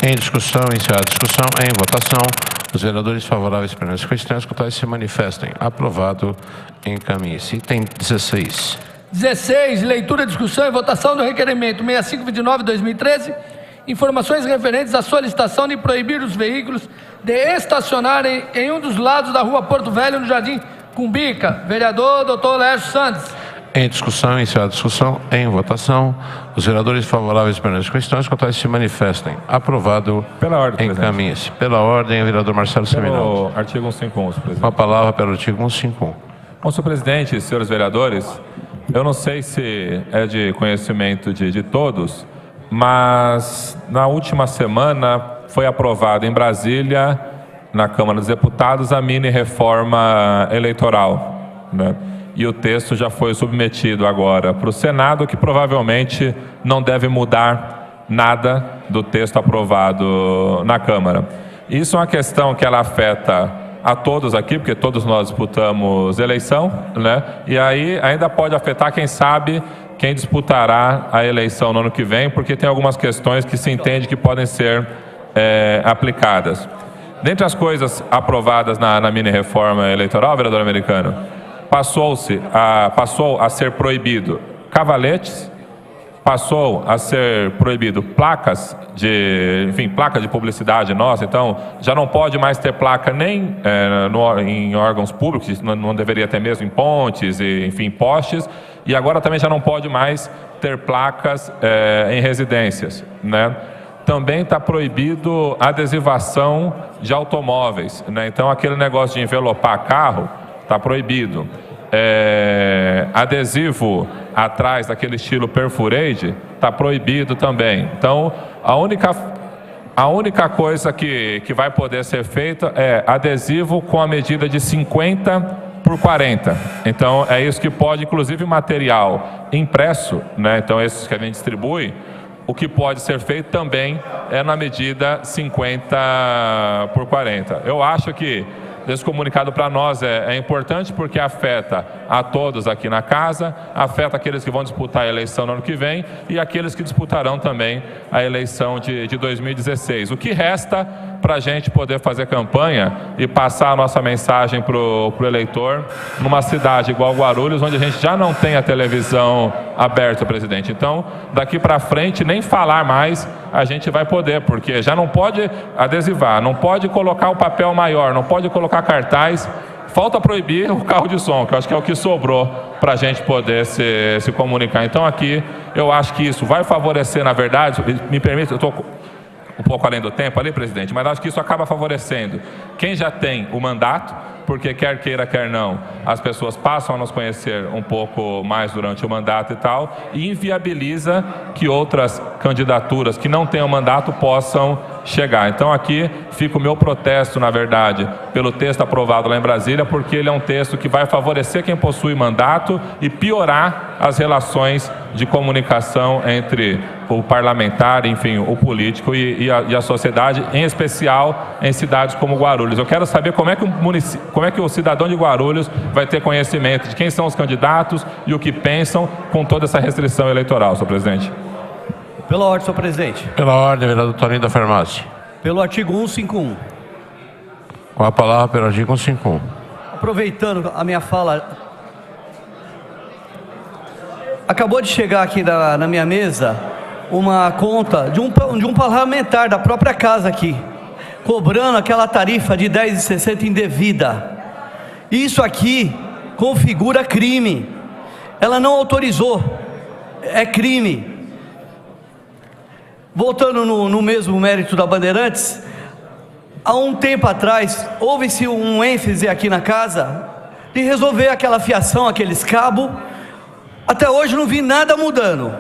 Em discussão, encerrada a discussão, em votação. Os vereadores favoráveis permanecem com questões, contrários se manifestem. Aprovado, encaminha-se. Item 16. 16, leitura, discussão e votação do requerimento 6529 de 2013. Informações referentes à solicitação de proibir os veículos de estacionarem em um dos lados da rua Porto Velho, no Jardim Cumbica. Vereador Dr. Laércio Santos. Em discussão, encerrada a discussão, em votação. Os vereadores favoráveis permanecem com questões, contrários se manifestem. Aprovado, pela ordem, encaminha-se. Pela ordem, o vereador Marcelo Seminaldo. Artigo 151, senhor presidente. Com a palavra pelo artigo 151. Bom, senhor presidente, senhores vereadores, eu não sei se é de conhecimento de todos, mas na última semana foi aprovada em Brasília, na Câmara dos Deputados, a mini-reforma eleitoral, né? E o texto já foi submetido agora para o Senado, que provavelmente não deve mudar nada do texto aprovado na Câmara. Isso é uma questão que ela afeta a todos aqui, porque todos nós disputamos eleição, né? E aí ainda pode afetar, quem sabe, quem disputará a eleição no ano que vem, porque tem algumas questões que se entende que podem ser aplicadas. Dentre as coisas aprovadas na mini-reforma eleitoral, vereador americano, passou a ser proibido cavaletes, passou a ser proibido placas placa de publicidade nossa. Então já não pode mais ter placa nem em órgãos públicos, não deveria ter mesmo em pontes e enfim postes, e agora também já não pode mais ter placas em residências, né? Também está proibido adesivação de automóveis, né? Então aquele negócio de envelopar carro está proibido. Adesivo atrás daquele estilo Perforade está proibido também. Então a única coisa que vai poder ser feita é adesivo com a medida de 50 por 40. Então é isso que pode, inclusive material impresso, né? Então esses que a gente distribui, o que pode ser feito também é na medida 50 por 40. Eu acho que esse comunicado para nós é importante, porque afeta a todos aqui na casa, afeta aqueles que vão disputar a eleição no ano que vem e aqueles que disputarão também a eleição de 2016. O que resta para a gente poder fazer campanha e passar a nossa mensagem para o eleitor numa cidade igual Guarulhos, onde a gente já não tem a televisão aberta, presidente. Então, daqui para frente, nem falar mais a gente vai poder, porque já não pode adesivar, não pode colocar o papel maior, não pode colocar cartaz. Falta proibir o carro de som, que eu acho que é o que sobrou para a gente poder se comunicar. Então aqui, eu acho que isso vai favorecer, na verdade, me permite, eu estou um pouco além do tempo ali, presidente, mas acho que isso acaba favorecendo quem já tem o mandato, porque quer queira, quer não, as pessoas passam a nos conhecer um pouco mais durante o mandato e tal, e inviabiliza que outras candidaturas que não tenham mandato possam chegar. Então aqui fica o meu protesto, na verdade, pelo texto aprovado lá em Brasília, porque ele é um texto que vai favorecer quem possui mandato e piorar as relações de comunicação entre o parlamentar, enfim, o político e a sociedade, em especial em cidades como Guarulhos. Eu quero saber como é que o cidadão de Guarulhos vai ter conhecimento de quem são os candidatos e o que pensam com toda essa restrição eleitoral, senhor presidente. Pela ordem, senhor presidente. Pela ordem, vereador Toninho da Farmácia. Pelo artigo 151. Com a palavra pelo artigo 151. Aproveitando a minha fala, acabou de chegar aqui na minha mesa uma conta de um parlamentar da própria casa aqui, cobrando aquela tarifa de R$ 10,60 indevida. Isso aqui configura crime. Ela não autorizou. É crime. Voltando no mesmo mérito da Bandeirantes, há um tempo atrás, houve-se um ênfase aqui na casa de resolver aquela fiação, aqueles cabos. Até hoje não vi nada mudando.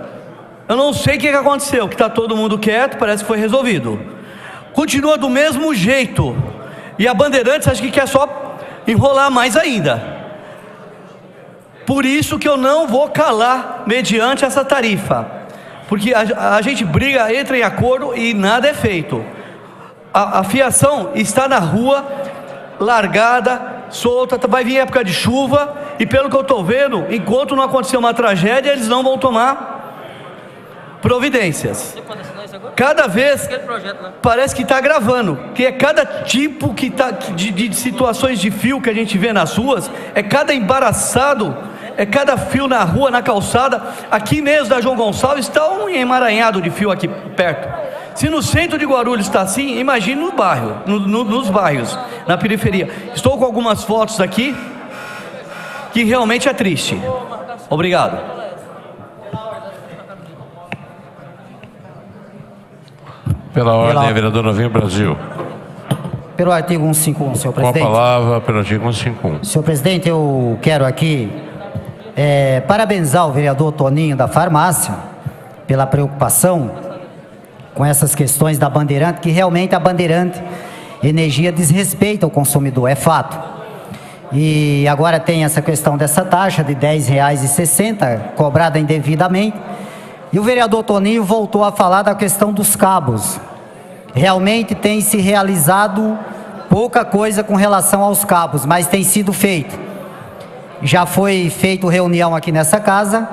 Eu não sei o que aconteceu, que está todo mundo quieto, parece que foi resolvido. Continua do mesmo jeito. E a Bandeirantes acho que quer só enrolar mais ainda. Por isso que eu não vou calar mediante essa tarifa. Porque a gente briga, entra em acordo e nada é feito. A fiação está na rua, largada, solta, vai vir época de chuva, e pelo que eu estou vendo, enquanto não acontecer uma tragédia, eles não vão tomar providências. Cada vez parece que está gravando, que é cada tipo de situações de fio que a gente vê nas ruas, é cada embaraçado, é cada fio na rua, na calçada. Aqui mesmo da João Gonçalves está um emaranhado de fio aqui perto. Se no centro de Guarulhos está assim, imagine no bairro, nos bairros, na periferia. Estou com algumas fotos aqui que realmente é triste. Obrigado. Pela ordem, vereador Novinho Brasil. Pelo artigo 151, senhor presidente. Com a palavra pelo artigo 151. Senhor presidente, eu quero aqui parabenizar o vereador Toninho da Farmácia pela preocupação com essas questões da Bandeirante, que realmente a Bandeirante Energia desrespeita o consumidor, é fato. E agora tem essa questão dessa taxa de R$ 10,60, cobrada indevidamente. E o vereador Toninho voltou a falar da questão dos cabos. Realmente tem se realizado pouca coisa com relação aos cabos, mas tem sido feito. Já foi feita reunião aqui nessa casa,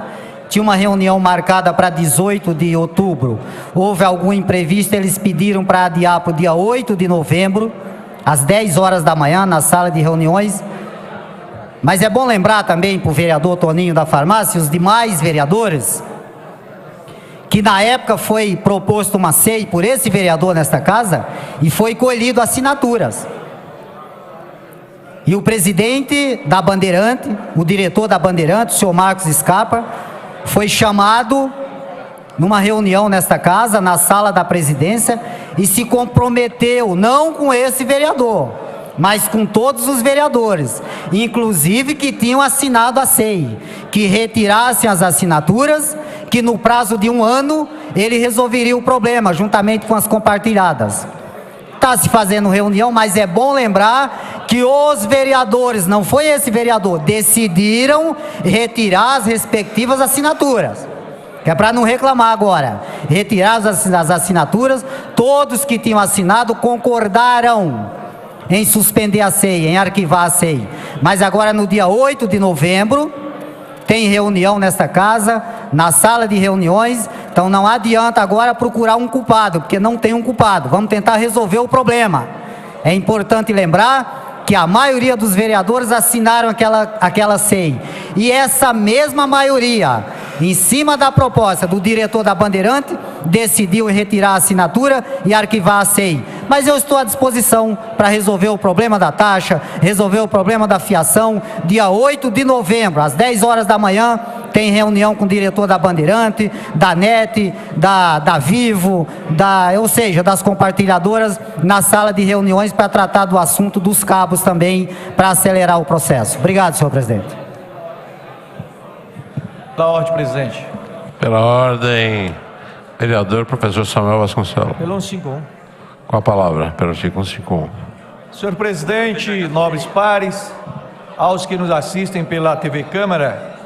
tinha uma reunião marcada para 18 de outubro, houve algum imprevisto, eles pediram para adiar para o dia 8 de novembro, às 10 horas da manhã, na sala de reuniões. Mas é bom lembrar também para o vereador Toninho da Farmácia e os demais vereadores, que na época foi proposto uma CEI por esse vereador nesta casa e foi colhido assinaturas. E o presidente da Bandeirante, o diretor da Bandeirante, o senhor Marcos Scarpa, foi chamado numa reunião nesta casa, na sala da presidência, e se comprometeu, não com esse vereador, mas com todos os vereadores, inclusive que tinham assinado a CEI, que retirassem as assinaturas, que no prazo de 1 ano ele resolveria o problema, juntamente com as compartilhadas. Está se fazendo reunião, mas é bom lembrar que os vereadores, não foi esse vereador, decidiram retirar as respectivas assinaturas. Que é para não reclamar agora. Retirar as assinaturas, todos que tinham assinado concordaram em suspender a CEI, em arquivar a CEI. Mas agora no dia 8 de novembro, tem reunião nesta casa, na sala de reuniões, Então não adianta agora procurar um culpado, porque não tem um culpado. Vamos tentar resolver o problema. É importante lembrar que a maioria dos vereadores assinaram aquela SEI. E essa mesma maioria, em cima da proposta do diretor da Bandeirante, decidiu retirar a assinatura e arquivar a SEI. Mas eu estou à disposição para resolver o problema da taxa, resolver o problema da fiação. Dia 8 de novembro, às 10 horas da manhã, tem reunião com o diretor da Bandeirante, da NET, da Vivo, ou seja, das compartilhadoras, na sala de reuniões para tratar do assunto dos cabos também, para acelerar o processo. Obrigado, senhor presidente. Da ordem, presidente. Pela ordem, vereador professor Samuel Vasconcelos. Pelo 151. Com a palavra, pelo artigo 151. Senhor presidente, nobres pares, aos que nos assistem pela TV Câmara,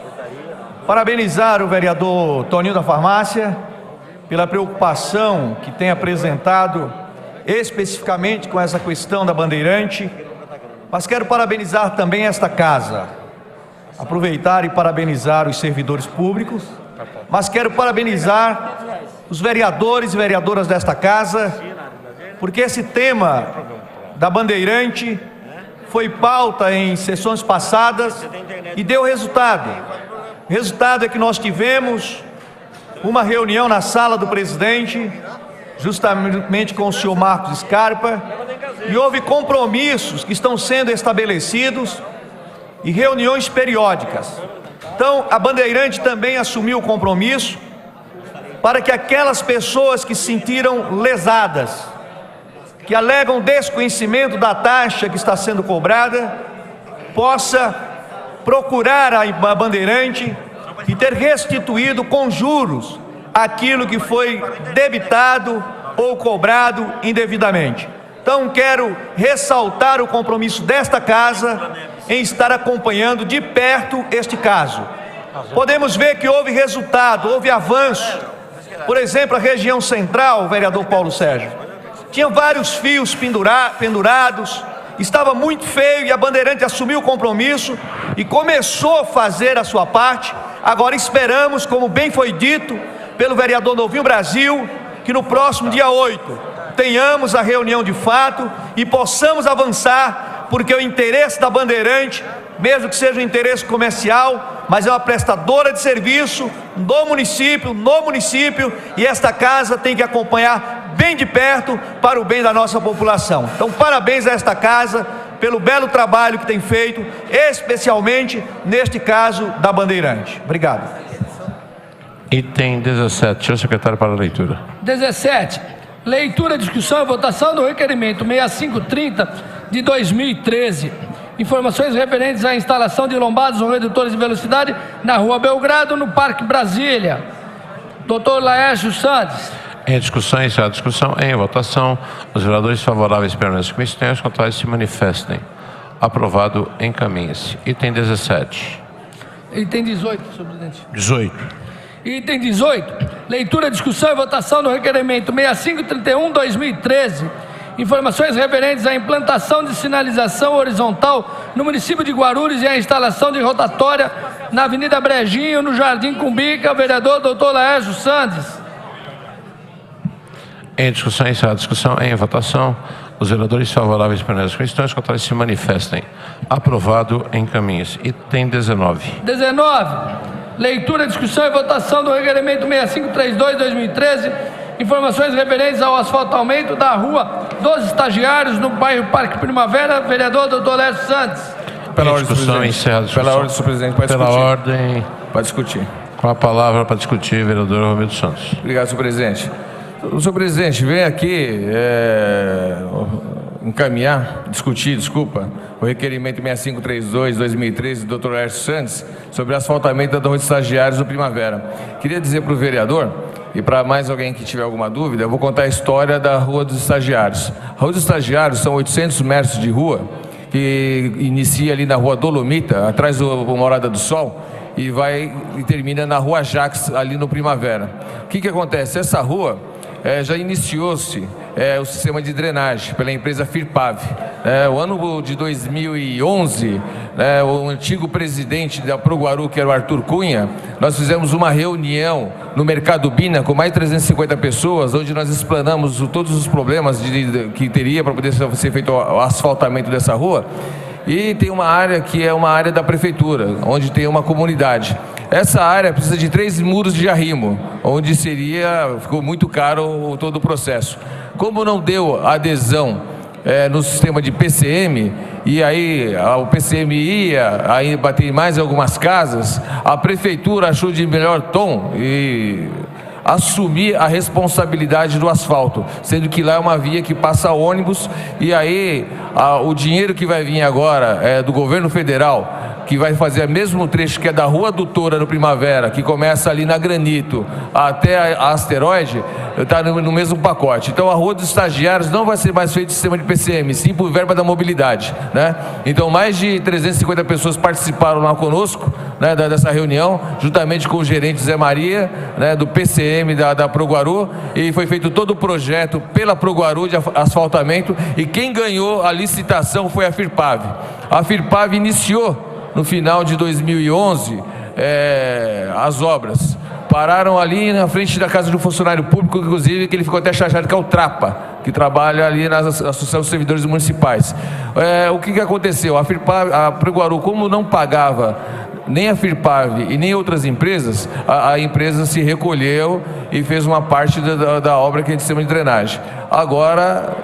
parabenizar o vereador Toninho da Farmácia pela preocupação que tem apresentado especificamente com essa questão da Bandeirante, mas quero parabenizar também esta casa, aproveitar e parabenizar os servidores públicos, mas quero parabenizar os vereadores e vereadoras desta casa, porque esse tema da Bandeirante foi pauta em sessões passadas e deu resultado. O resultado é que nós tivemos uma reunião na sala do presidente, justamente com o senhor Marcos Scarpa, e houve compromissos que estão sendo estabelecidos e reuniões periódicas. Então, a Bandeirante também assumiu o compromisso para que aquelas pessoas que se sentiram lesadas, que alegam desconhecimento da taxa que está sendo cobrada, possa procurar a Bandeirante e ter restituído com juros aquilo que foi debitado ou cobrado indevidamente. Então, quero ressaltar o compromisso desta casa em estar acompanhando de perto este caso. Podemos ver que houve resultado, houve avanço. Por exemplo, a região central, o vereador Paulo Sérgio, tinha vários fios pendurados, estava muito feio e a Bandeirante assumiu o compromisso e começou a fazer a sua parte. Agora esperamos, como bem foi dito pelo vereador Novinho Brasil, que no próximo dia 8 tenhamos a reunião de fato e possamos avançar, porque o interesse da Bandeirante, mesmo que seja um interesse comercial, mas é uma prestadora de serviço do município, no município, e esta casa tem que acompanhar bem de perto para o bem da nossa população. Então, parabéns a esta casa pelo belo trabalho que tem feito, especialmente neste caso da Bandeirante. Obrigado. Item 17, senhor secretário para a leitura. 17. Leitura, discussão e votação do requerimento 6530 de 2013. Informações referentes à instalação de lombadas ou redutores de velocidade na Rua Belgrado, no Parque Brasília. Doutor Laércio Santos. Em discussão, encerrada a discussão, em votação, os vereadores favoráveis permaneçam como estão, os contrários se manifestem. Aprovado, encaminhe-se. Item 17. Item 18, senhor presidente. 18. Item 18. Leitura, discussão e votação do requerimento 6531/2013. Informações referentes à implantação de sinalização horizontal no município de Guarulhos e à instalação de rotatória na Avenida Brejinho, no Jardim Cumbica. Vereador doutor Laércio Santos. Em discussão, encerrada a discussão, em votação, os vereadores favoráveis permanecem como estão, os contrários se manifestem. Aprovado, encaminhe-se. Item 19. 19. Leitura, discussão e votação do requerimento 6532/2013. Informações referentes ao asfaltamento da Rua dos Estagiários, no bairro Parque Primavera. Vereador doutor Laércio Santos. Pela ordem, discussão, encerrada a discussão. Pela ordem, senhor presidente, pode Pela discutir. ordem. Pode discutir. Com a palavra para discutir, vereador Romildo Santos. Obrigado, senhor presidente. Senhor presidente, vem aqui discutir, o requerimento 6532/2013 do Dr. Laércio Santos sobre asfaltamento da Rua dos Estagiários do Primavera. Queria dizer para o vereador, e para mais alguém que tiver alguma dúvida, eu vou contar a história da Rua dos Estagiários. A Rua dos Estagiários são 800 metros de rua, que inicia ali na Rua Dolomita, atrás do Morada do Sol, e termina na Rua Jax, ali no Primavera. O que acontece? Essa rua, já iniciou-se o sistema de drenagem pela empresa Firpav. O ano de 2011, o antigo presidente da Proguaru, que era o Arthur Cunha, nós fizemos uma reunião no Mercado Bina com mais de 350 pessoas, onde nós explanamos todos os problemas que teria para poder ser feito o asfaltamento dessa rua. E tem uma área que é uma área da prefeitura, onde tem uma comunidade. Essa área precisa de 3 muros de arrimo, onde ficou muito caro todo o processo. Como não deu adesão no sistema de PCM, e aí o PCM ia aí bater mais em algumas casas, a prefeitura achou de melhor tom e assumir a responsabilidade do asfalto, sendo que lá é uma via que passa ônibus, e aí o dinheiro que vai vir agora do governo federal, que vai fazer o mesmo trecho que é da Rua Adutora no Primavera, que começa ali na Granito até a Asteroide, está no mesmo pacote. Então a Rua dos Estagiários não vai ser mais feito sistema de PCM, sim por verba da mobilidade, né? Então mais de 350 pessoas participaram lá conosco, né, dessa reunião, juntamente com o gerente Zé Maria, né, do PCM da Proguaru, e foi feito todo o projeto pela Proguaru de asfaltamento, e quem ganhou a licitação foi a Firpav. A Firpav iniciou no final de 2011 as obras. Pararam ali na frente da casa do funcionário público, inclusive, que ele ficou até chateado, que é o Trapa, que trabalha ali na Associação dos Servidores Municipais. O que aconteceu? A Proguaru, como não pagava nem a Firpav e nem outras empresas, a empresa se recolheu e fez uma parte da obra que é de sistema de drenagem. Agora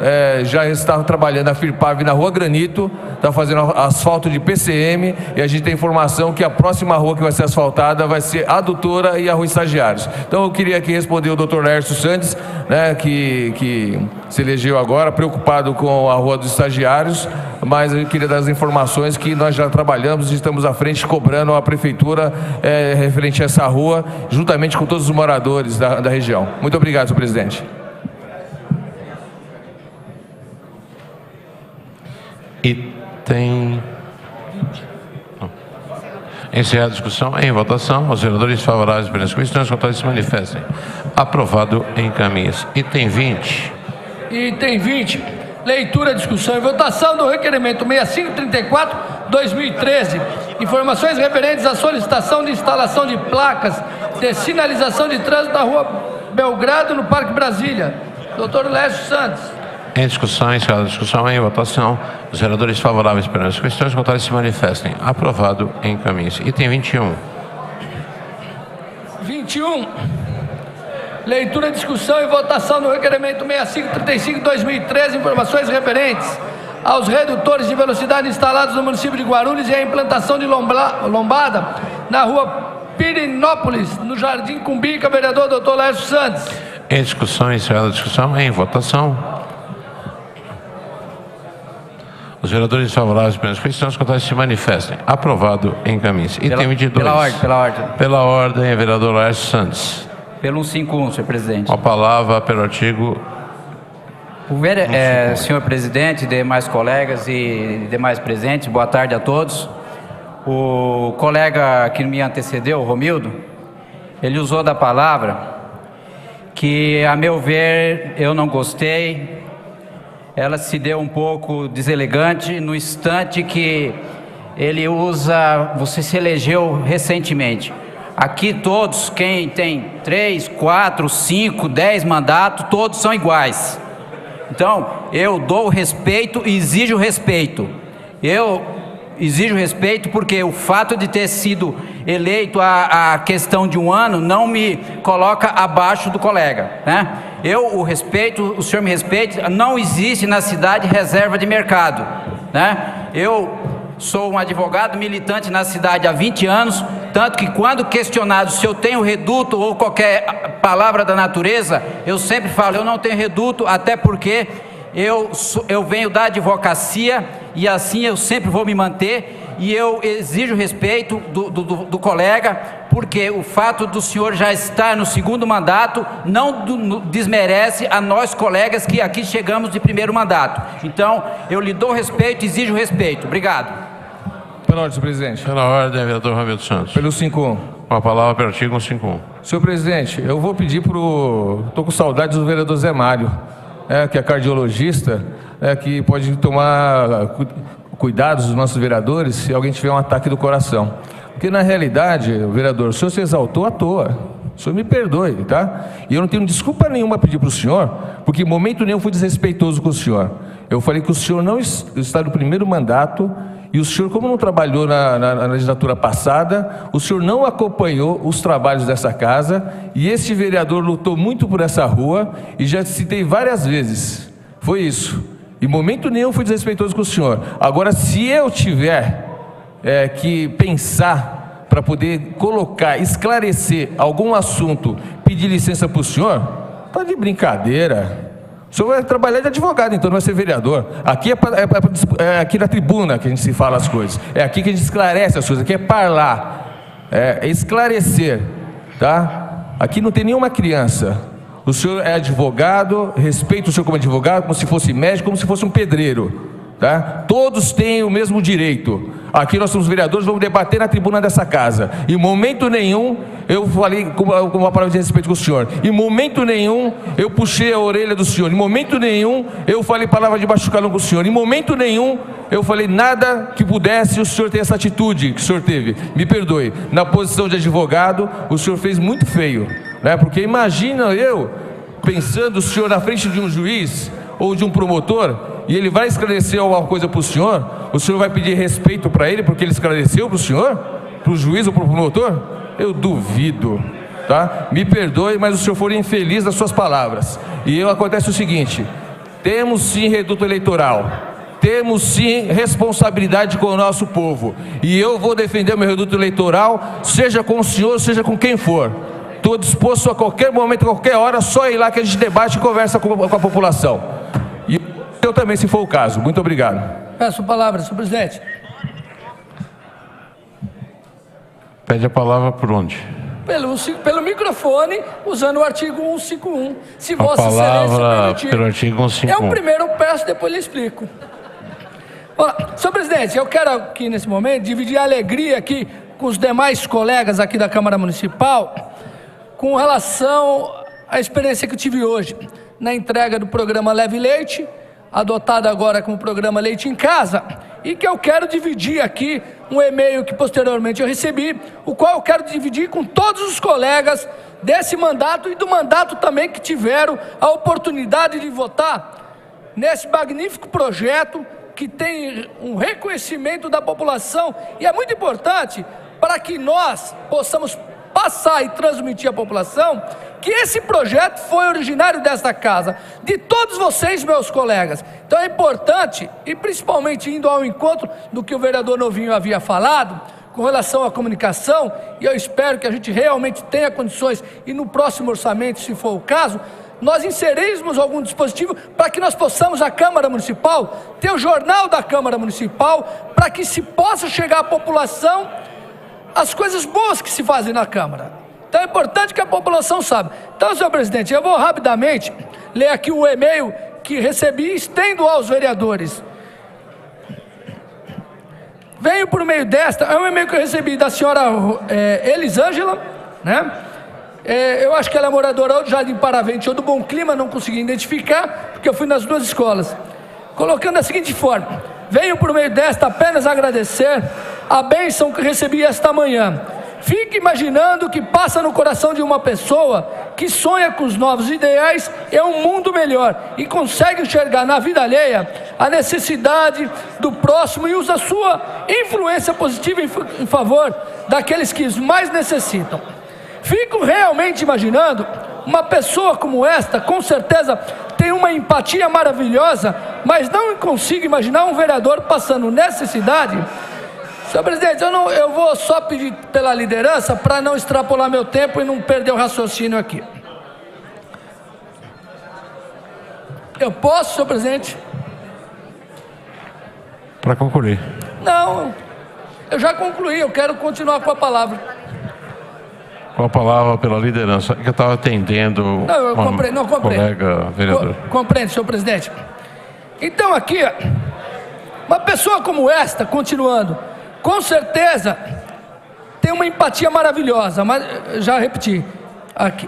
já está trabalhando a Firpav na Rua Granito, está fazendo asfalto de PCM, e a gente tem informação que a próxima rua que vai ser asfaltada vai ser a Adutora e a Rua Estagiários. Então eu queria aqui responder o Dr. Laércio Santos, né, que se elegeu agora, preocupado com a Rua dos Estagiários, mas eu queria dar as informações que nós já trabalhamos e estamos à frente cobrando a prefeitura referente a essa rua, juntamente com todos os moradores da região. Muito obrigado, senhor presidente. E tem... Encerrada a discussão, em votação, os vereadores favoráveis pelas questões contrárias se manifestem. Aprovado, encaminha-se. Item 20. Item 20. Leitura, discussão e votação do requerimento 6534/2013. Informações referentes à solicitação de instalação de placas de sinalização de trânsito na Rua Belgrado, no Parque Brasília. Dr. Laércio Santos. Em discussão, encerrada a discussão, em votação, os vereadores favoráveis pelas questões contrárias se manifestem. Aprovado, encaminha-se. Item 21. 21. Leitura, discussão e votação do requerimento 6535/2013, informações referentes aos redutores de velocidade instalados no município de Guarulhos e a implantação de lombada na Rua Pirinópolis, no Jardim Cumbica. Vereador Dr. Laércio Santos. Em discussão, encerrada a discussão, em votação, os vereadores favoráveis pelas questões contrárias se manifestem. Aprovado, encaminha-se. Item 22. Pela ordem. Pela ordem, vereador Laércio Santos. Pelo 151, senhor presidente. Com a palavra pelo artigo... Senhor presidente, demais colegas e demais presentes, boa tarde a todos. O colega que me antecedeu, o Romildo, ele usou da palavra que, a meu ver, eu não gostei. Ela se deu um pouco deselegante no instante que ele usa, você se elegeu recentemente. Aqui todos, quem tem 3, 4, 5, 10 mandatos, todos são iguais. Então, eu dou respeito e exijo respeito. Eu exijo respeito porque o fato de ter sido eleito a questão de um ano não me coloca abaixo do colega, né? Eu o respeito, o senhor me respeita, não existe na cidade reserva de mercado, né? Eu sou um advogado militante na cidade há 20 anos, tanto que quando questionado se eu tenho reduto ou qualquer palavra da natureza, eu sempre falo, eu não tenho reduto, até porque eu venho da advocacia e assim eu sempre vou me manter, e eu exijo respeito do colega, porque o fato do senhor já estar no segundo mandato não desmerece a nós colegas que aqui chegamos de primeiro mandato. Então, eu lhe dou respeito e exijo respeito. Obrigado. Pela ordem, senhor presidente. Pela ordem, vereador Romildo Santos. Pelo 51. Com a palavra para o artigo 151. Senhor presidente, eu vou pedir para o... Estou com saudades do vereador Zé Mário, que é cardiologista, que pode tomar cuidados dos nossos vereadores se alguém tiver um ataque do coração. Porque, na realidade, vereador, o senhor se exaltou à toa. O senhor me perdoe, tá? E eu não tenho desculpa nenhuma a pedir para o senhor, porque em momento nenhum fui desrespeitoso com o senhor. Eu falei que o senhor não está no primeiro mandato, e o senhor, como não trabalhou na legislatura passada, o senhor não acompanhou os trabalhos dessa casa, e este vereador lutou muito por essa rua, e já citei várias vezes. Foi isso. Em momento nenhum fui desrespeitoso com o senhor. Agora, se eu tiver que pensar para poder colocar, esclarecer algum assunto, pedir licença para o senhor, tá de brincadeira. O senhor vai trabalhar de advogado, então não vai ser vereador. Aqui é aqui na tribuna que a gente se fala as coisas. É aqui que a gente esclarece as coisas. Aqui é falar, é esclarecer, tá? Aqui não tem nenhuma criança. O senhor é advogado, respeito o senhor como advogado, como se fosse médico, como se fosse um pedreiro, tá? Todos têm o mesmo direito. Aqui nós somos vereadores, vamos debater na tribuna dessa casa. Em momento nenhum eu falei com uma palavra de respeito com o senhor. Em momento nenhum eu puxei a orelha do senhor. Em momento nenhum eu falei palavra de baixo calão com o senhor. Em momento nenhum eu falei nada que pudesse o senhor ter essa atitude que o senhor teve. Me perdoe. Na posição de advogado, o senhor fez muito feio, né? Porque imagina eu pensando o senhor na frente de um juiz ou de um promotor, e ele vai esclarecer alguma coisa para o senhor vai pedir respeito para ele porque ele esclareceu para o senhor, para o juiz ou para o promotor? Eu duvido, tá? Me perdoe, mas o senhor foi infeliz nas suas palavras. E acontece o seguinte: temos sim reduto eleitoral, temos sim responsabilidade com o nosso povo, e eu vou defender o meu reduto eleitoral, seja com o senhor, seja com quem for. Estou disposto a qualquer momento, a qualquer hora, só ir lá que a gente debate e conversa com a população. E eu também, se for o caso. Muito obrigado. Peço a palavra, senhor presidente. Pede a palavra por onde? Pelo microfone, usando o artigo 151. Se Vossa Excelência permitir. Pelo artigo 151. É o primeiro, eu peço, depois lhe explico. Senhor presidente, eu quero aqui nesse momento dividir a alegria aqui com os demais colegas aqui da Câmara Municipal com relação à experiência que eu tive hoje na entrega do programa Leve Leite, adotado agora como programa Leite em Casa, e que eu quero dividir aqui um e-mail que posteriormente eu recebi, o qual eu quero dividir com todos os colegas desse mandato e do mandato também que tiveram a oportunidade de votar nesse magnífico projeto que tem um reconhecimento da população, e é muito importante para que nós possamos passar e transmitir à população que esse projeto foi originário desta casa, de todos vocês, meus colegas. Então é importante, e principalmente indo ao encontro do que o vereador Novinho havia falado, com relação à comunicação, e eu espero que a gente realmente tenha condições, e no próximo orçamento, se for o caso, nós inserirmos algum dispositivo para que nós possamos, a Câmara Municipal, ter o jornal da Câmara Municipal, para que se possa chegar à população as coisas boas que se fazem na Câmara. Então é importante que a população saiba. Então, senhor presidente, eu vou rapidamente ler aqui o e-mail que recebi e estendo aos vereadores. Venho por meio desta, é um e-mail que eu recebi da senhora Elisângela, né? Eu acho que ela é moradora do Jardim Paravente ou do Bom Clima, não consegui identificar, porque eu fui nas duas escolas. Colocando da seguinte forma: venho por meio desta apenas agradecer a bênção que recebi esta manhã. Fique imaginando o que passa no coração de uma pessoa que sonha com os novos ideais e um mundo melhor, e consegue enxergar na vida alheia a necessidade do próximo e usa a sua influência positiva em favor daqueles que mais necessitam. Fico realmente imaginando uma pessoa como esta, com certeza tem uma empatia maravilhosa, mas não consigo imaginar um vereador passando necessidade. Senhor presidente, eu vou só pedir pela liderança para não extrapolar meu tempo e não perder o raciocínio aqui. Eu posso, senhor presidente? Para concluir. Não, eu já concluí, eu quero continuar com a palavra. Com a palavra pela liderança, que eu estava atendendo colega vereador. Compreendo, senhor presidente. Então aqui, uma pessoa como esta, continuando, com certeza tenho uma empatia maravilhosa, mas já repeti aqui.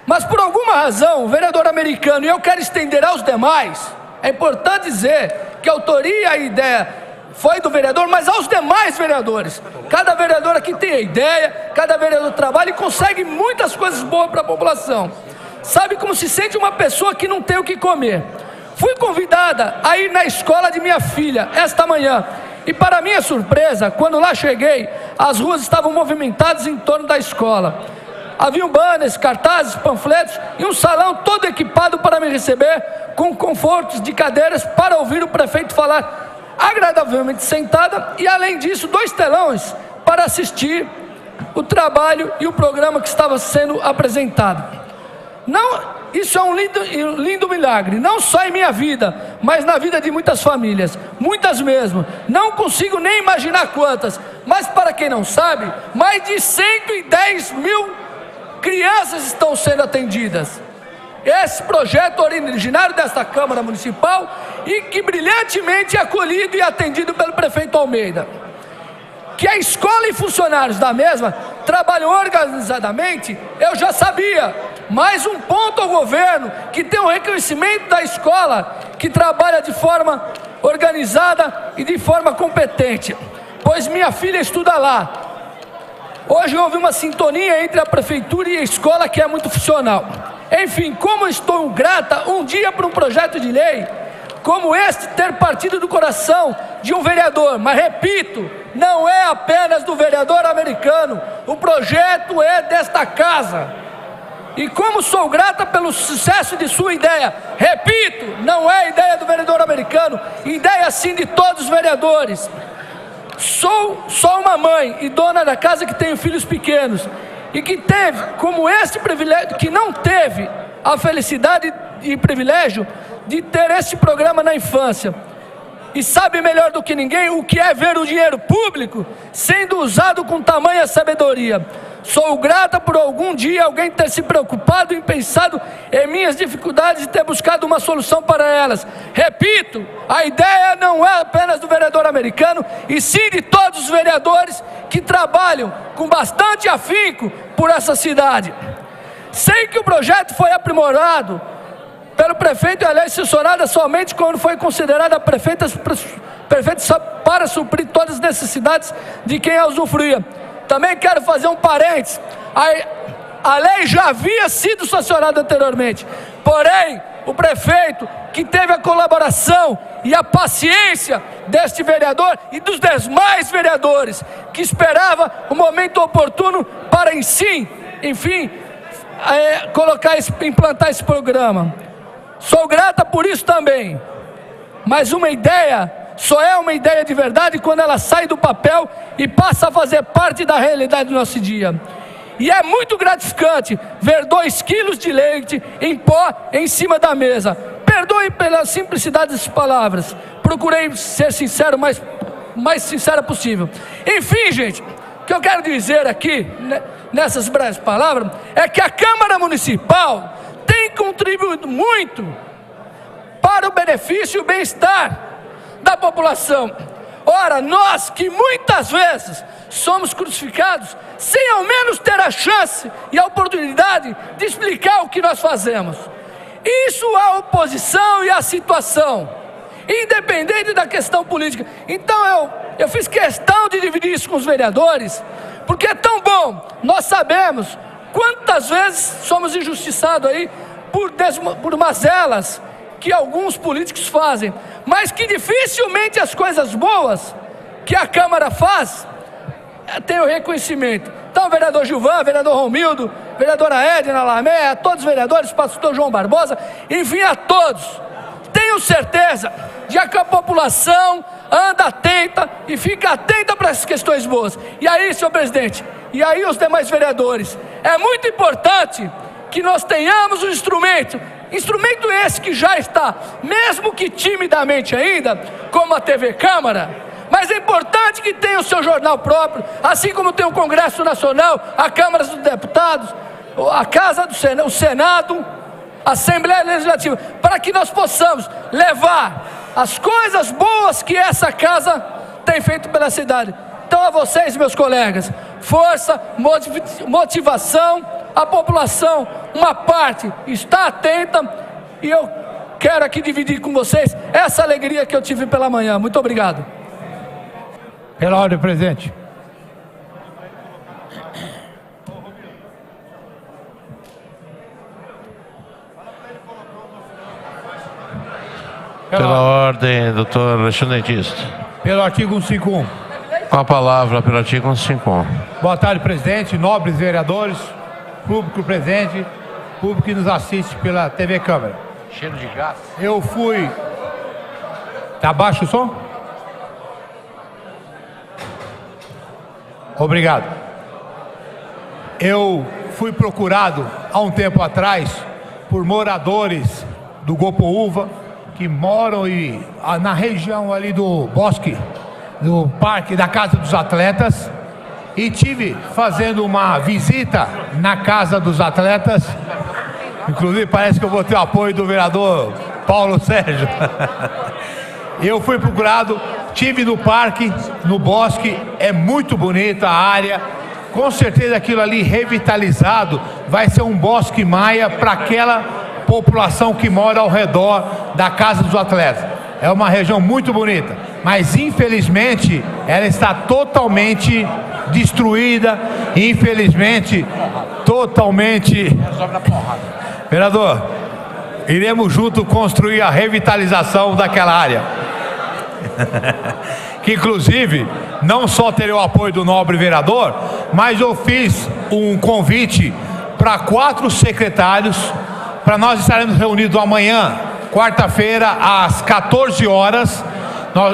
Mas por alguma razão, o vereador americano, e eu quero estender aos demais, é importante dizer que a autoria e a ideia foi do vereador, mas aos demais vereadores. Cada vereador aqui tem a ideia, cada vereador trabalha e consegue muitas coisas boas para a população. Sabe como se sente uma pessoa que não tem o que comer? Fui convidada a ir na escola de minha filha esta manhã. E para minha surpresa, quando lá cheguei, as ruas estavam movimentadas em torno da escola. Haviam banners, cartazes, panfletos e um salão todo equipado para me receber, com confortos de cadeiras para ouvir o prefeito falar agradavelmente sentada, e além disso 2 telões para assistir o trabalho e o programa que estava sendo apresentado. Isso é um lindo milagre, não só em minha vida, mas na vida de muitas famílias, muitas mesmo. Não consigo nem imaginar quantas, mas para quem não sabe, mais de 110 mil crianças estão sendo atendidas. Esse projeto originário desta Câmara Municipal e que brilhantemente é acolhido e atendido pelo prefeito Almeida. Que a escola e funcionários da mesma trabalham organizadamente, eu já sabia. Mais um ponto ao governo, que tem um reconhecimento da escola, que trabalha de forma organizada e de forma competente, pois minha filha estuda lá. Hoje houve uma sintonia entre a prefeitura e a escola que é muito funcional. Enfim, como estou grata um dia por um projeto de lei como este ter partido do coração de um vereador, mas repito, não é apenas do vereador americano, o projeto é desta casa. E como sou grata pelo sucesso de sua ideia, repito, não é ideia do vereador americano, ideia sim de todos os vereadores. Sou só uma mãe e dona da casa que tem filhos pequenos e que teve como este privilégio, que não teve a felicidade e privilégio de ter este programa na infância. E sabe melhor do que ninguém o que é ver o dinheiro público sendo usado com tamanha sabedoria. Sou grata por algum dia alguém ter se preocupado e pensado em minhas dificuldades e ter buscado uma solução para elas. Repito, a ideia não é apenas do vereador americano, e sim de todos os vereadores que trabalham com bastante afinco por essa cidade. Sei que o projeto foi aprimorado pelo prefeito e a lei censurada somente quando foi considerada prefeita para suprir todas as necessidades de quem a usufruía. Também quero fazer um parênteses, a lei já havia sido sancionada anteriormente, porém o prefeito, que teve a colaboração e a paciência deste vereador e dos demais vereadores, que esperava o momento oportuno para enfim, implantar esse programa. Sou grata por isso também, mas uma ideia só é uma ideia de verdade quando ela sai do papel e passa a fazer parte da realidade do nosso dia. E é muito gratificante ver 2 quilos de leite em pó em cima da mesa. Perdoe pela simplicidade das palavras, procurei ser sincero, mais sincera possível. Enfim, gente, o que eu quero dizer aqui, nessas breves palavras, é que a Câmara Municipal tem contribuído muito para o benefício e o bem-estar da população. Ora, nós que muitas vezes somos crucificados sem ao menos ter a chance e a oportunidade de explicar o que nós fazemos. Isso a oposição e a situação, independente da questão política. Então eu fiz questão de dividir isso com os vereadores, porque é tão bom. Nós sabemos quantas vezes somos injustiçados aí por mazelas que alguns políticos fazem, mas que dificilmente as coisas boas que a Câmara faz tem o reconhecimento. Então, vereador Gilvan, vereador Romildo, vereadora Edna Lamé, a todos os vereadores, pastor João Barbosa, enfim, a todos, tenho certeza de que a população anda atenta e fica atenta para essas questões boas. E aí, senhor presidente, e aí os demais vereadores, é muito importante que nós tenhamos um instrumento esse que já está, mesmo que timidamente ainda, como a TV Câmara, mas é importante que tenha o seu jornal próprio, assim como tem o Congresso Nacional, a Câmara dos Deputados, a Casa do Senado, o Senado, a Assembleia Legislativa, para que nós possamos levar as coisas boas que essa casa tem feito pela cidade. Então, a vocês, meus colegas, força, motivação. A população, uma parte, está atenta e eu quero aqui dividir com vocês essa alegria que eu tive pela manhã. Muito obrigado. Pela ordem, presidente. Pela ordem, doutor Alexandre Dentista. Pelo artigo 151. Com a palavra pelo artigo 151. Boa tarde, presidente, nobres vereadores, público presente, público que nos assiste pela TV Câmara. Cheiro de gás. Eu fui... Tá baixo o som? Obrigado. Eu fui procurado há um tempo atrás por moradores do Gopoúva que moram na região ali do Bosque, do Parque da Casa dos Atletas, e tive fazendo uma visita na Casa dos Atletas. Inclusive parece que eu vou ter o apoio do vereador Paulo Sérgio. Eu fui procurado, tive no parque, no bosque, é muito bonita a área. Com certeza aquilo ali revitalizado vai ser um bosque maia para aquela população que mora ao redor da Casa dos Atletas. É uma região muito bonita, mas infelizmente ela está totalmente destruída, infelizmente totalmente... Vereador, iremos junto construir a revitalização daquela área. Que inclusive não só terei o apoio do nobre vereador, mas eu fiz um convite para 4 secretários, para nós estaremos reunidos amanhã, quarta-feira, às 14 horas.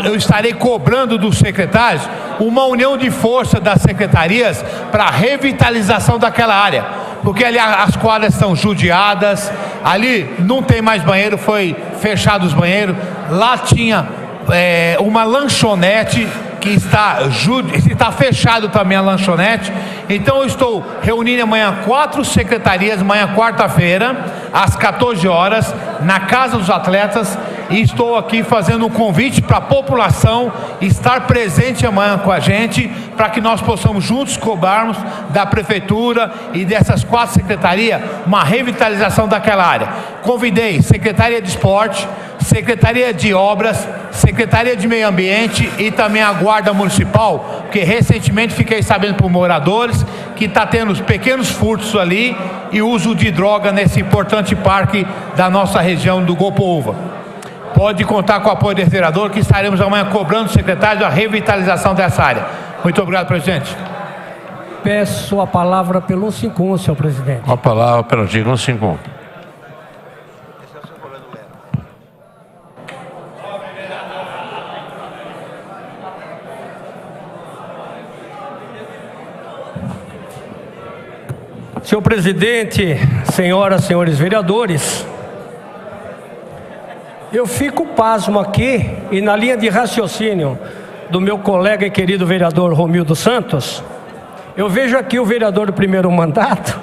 Eu estarei cobrando dos secretários uma união de força das secretarias para a revitalização daquela área, porque ali as quadras estão judiadas, ali não tem mais banheiro, foi fechado os banheiros, lá tinha uma lanchonete que está fechado também a lanchonete. Então eu estou reunindo amanhã 4 secretarias, amanhã quarta-feira, às 14 horas, na Casa dos Atletas, e estou aqui fazendo um convite para a população estar presente amanhã com a gente, para que nós possamos juntos cobrarmos da Prefeitura e dessas 4 secretarias uma revitalização daquela área. Convidei Secretaria de Esporte, Secretaria de Obras, Secretaria de Meio Ambiente e também a Guarda Municipal, porque recentemente fiquei sabendo por moradores que está tendo os pequenos furtos ali e uso de droga nesse importante parque da nossa região do Gopoúva. Pode contar com o apoio desse vereador, que estaremos amanhã cobrando o secretário a revitalização dessa área. Muito obrigado, presidente. Peço a palavra pelo 151, senhor presidente. Com a palavra pelo artigo 151. Senhor presidente, senhoras, senhores vereadores, eu fico pasmo aqui e na linha de raciocínio do meu colega e querido vereador Romildo Santos, eu vejo aqui o vereador do primeiro mandato,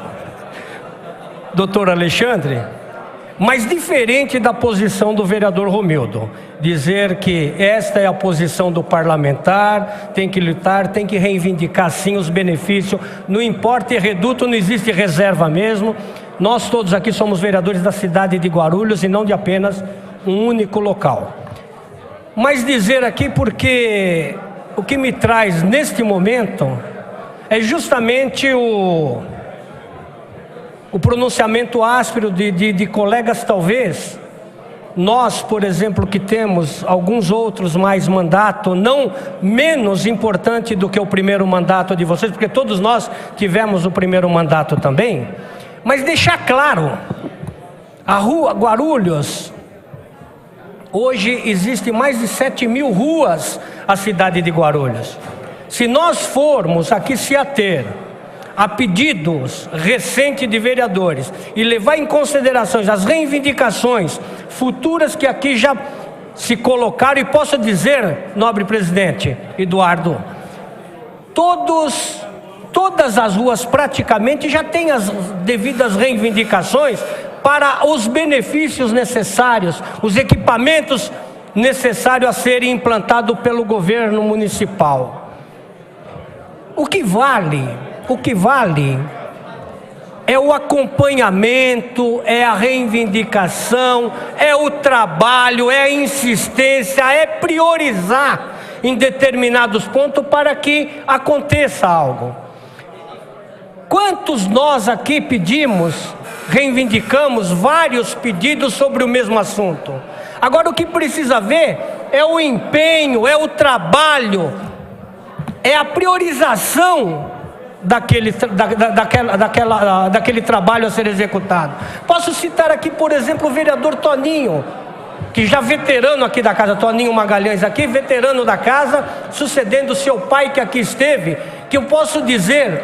doutor Alexandre, mas diferente da posição do vereador Romildo, dizer que esta é a posição do parlamentar, tem que lutar, tem que reivindicar sim os benefícios, não importa e reduto, não existe reserva mesmo. Nós todos aqui somos vereadores da cidade de Guarulhos e não de apenas um único local. Mas dizer aqui porque o que me traz neste momento é justamente o pronunciamento áspero de colegas, talvez. Nós, por exemplo, que temos alguns outros mais mandato, não menos importante do que o primeiro mandato de vocês, porque todos nós tivemos o primeiro mandato também, mas deixar claro, a rua Guarulhos, hoje existe mais de 7.000 ruas a cidade de Guarulhos. Se nós formos aqui se ater a pedidos recentes de vereadores e levar em consideração as reivindicações futuras que aqui já se colocaram, e posso dizer, nobre presidente Eduardo, todas as ruas praticamente já têm as devidas reivindicações para os benefícios necessários, os equipamentos necessários a serem implantados pelo governo municipal. O que vale é o acompanhamento, é a reivindicação, é o trabalho, é a insistência, é priorizar em determinados pontos para que aconteça algo. Quantos nós aqui pedimos, reivindicamos vários pedidos sobre o mesmo assunto? Agora o que precisa ver é o empenho, é o trabalho, é a priorização daquele trabalho a ser executado. Posso citar aqui, por exemplo, o vereador Toninho, que já veterano aqui da casa, Toninho Magalhães aqui, veterano da casa, sucedendo seu pai que aqui esteve, que eu posso dizer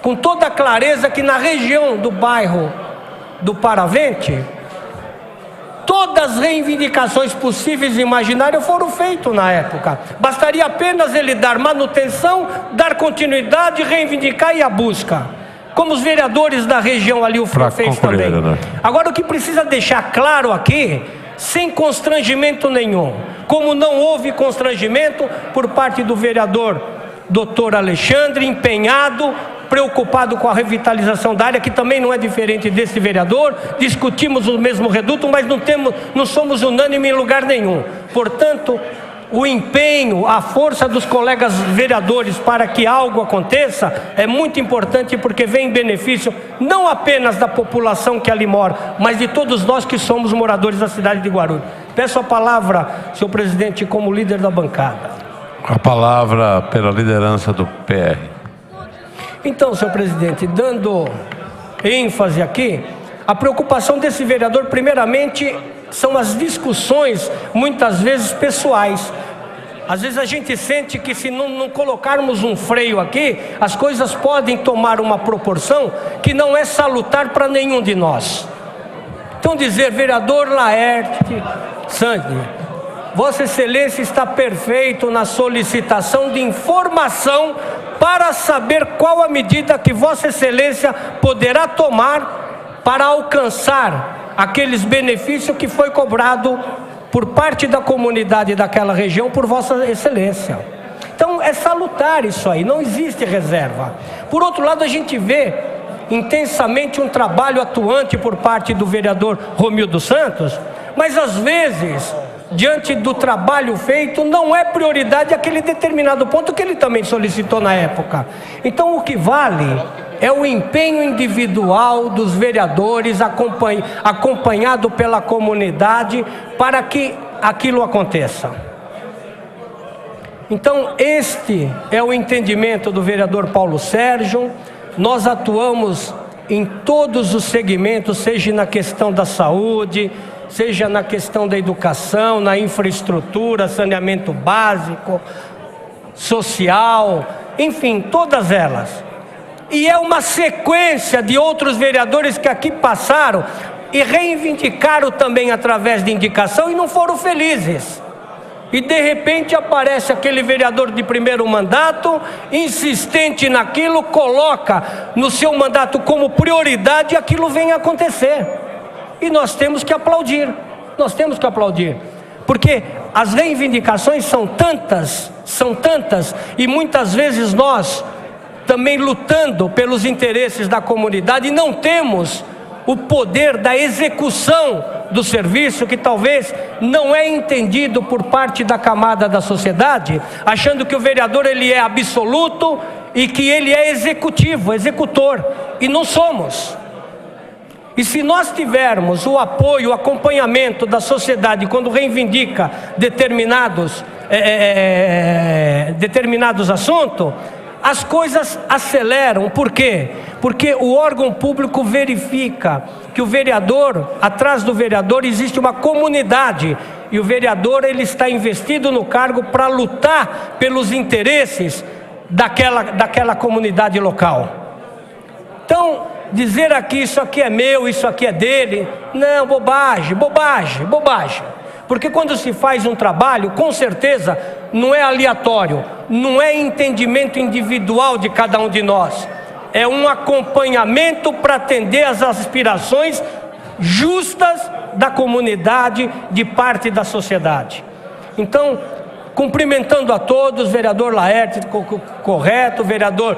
com toda clareza que na região do bairro do Paravente, todas as reivindicações possíveis e imaginárias foram feitas na época. Bastaria apenas ele dar manutenção, dar continuidade, reivindicar e a busca. Como os vereadores da região ali o fez também. Agora o que precisa deixar claro aqui, sem constrangimento nenhum, como não houve constrangimento por parte do vereador Dr. Alexandre, empenhado, preocupado com a revitalização da área, que também não é diferente desse vereador, discutimos o mesmo reduto, mas não somos unânimes em lugar nenhum. Portanto, o empenho, a força dos colegas vereadores para que algo aconteça é muito importante, porque vem em benefício não apenas da população que ali mora, mas de todos nós que somos moradores da cidade de Guarulhos. Peço a palavra, senhor presidente, como líder da bancada. A palavra pela liderança do PR. Então, senhor presidente, dando ênfase aqui, a preocupação desse vereador, primeiramente, são as discussões, muitas vezes pessoais. Às vezes a gente sente que se não colocarmos um freio aqui, as coisas podem tomar uma proporção que não é salutar para nenhum de nós. Então dizer, vereador Laerte Santos, Vossa Excelência está perfeito na solicitação de informação para saber qual a medida que Vossa Excelência poderá tomar para alcançar aqueles benefícios que foi cobrado por parte da comunidade daquela região por Vossa Excelência. Então é salutar isso aí, não existe reserva. Por outro lado, a gente vê intensamente um trabalho atuante por parte do vereador Romildo Santos, mas às vezes, diante do trabalho feito, não é prioridade aquele determinado ponto que ele também solicitou na época. Então o que vale é o empenho individual dos vereadores, acompanhado pela comunidade, para que aquilo aconteça. Então este é o entendimento do vereador Paulo Sérgio. Nós atuamos em todos os segmentos, seja na questão da saúde, seja na questão da educação, na infraestrutura, saneamento básico, social, enfim, todas elas. E é uma sequência de outros vereadores que aqui passaram e reivindicaram também através de indicação e não foram felizes. E de repente aparece aquele vereador de primeiro mandato, insistente naquilo, coloca no seu mandato como prioridade e aquilo vem a acontecer. E nós temos que aplaudir, porque as reivindicações são tantas, e muitas vezes nós também lutando pelos interesses da comunidade, e não temos o poder da execução do serviço, que talvez não é entendido por parte da camada da sociedade, achando que o vereador ele é absoluto e que ele é executor, e não somos. E se nós tivermos o apoio, o acompanhamento da sociedade quando reivindica determinados assuntos, as coisas aceleram. Por quê? Porque o órgão público verifica que o vereador, atrás do vereador existe uma comunidade, e o vereador ele está investido no cargo para lutar pelos interesses daquela comunidade local. Então, dizer aqui, isso aqui é meu, isso aqui é dele, não, bobagem. Porque quando se faz um trabalho, com certeza, não é aleatório, não é entendimento individual de cada um de nós, é um acompanhamento para atender às aspirações justas da comunidade, de parte da sociedade. Então, cumprimentando a todos, vereador Laerte, correto, vereador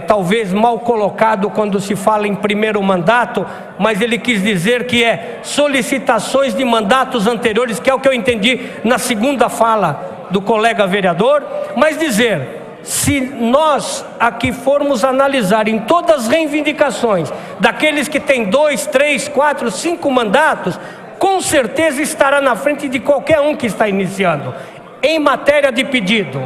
talvez mal colocado quando se fala em primeiro mandato, mas ele quis dizer que é solicitações de mandatos anteriores, que é o que eu entendi na segunda fala do colega vereador, mas dizer, se nós aqui formos analisar em todas as reivindicações daqueles que têm 2, 3, 4, 5 mandatos, com certeza estará na frente de qualquer um que está iniciando em matéria de pedido.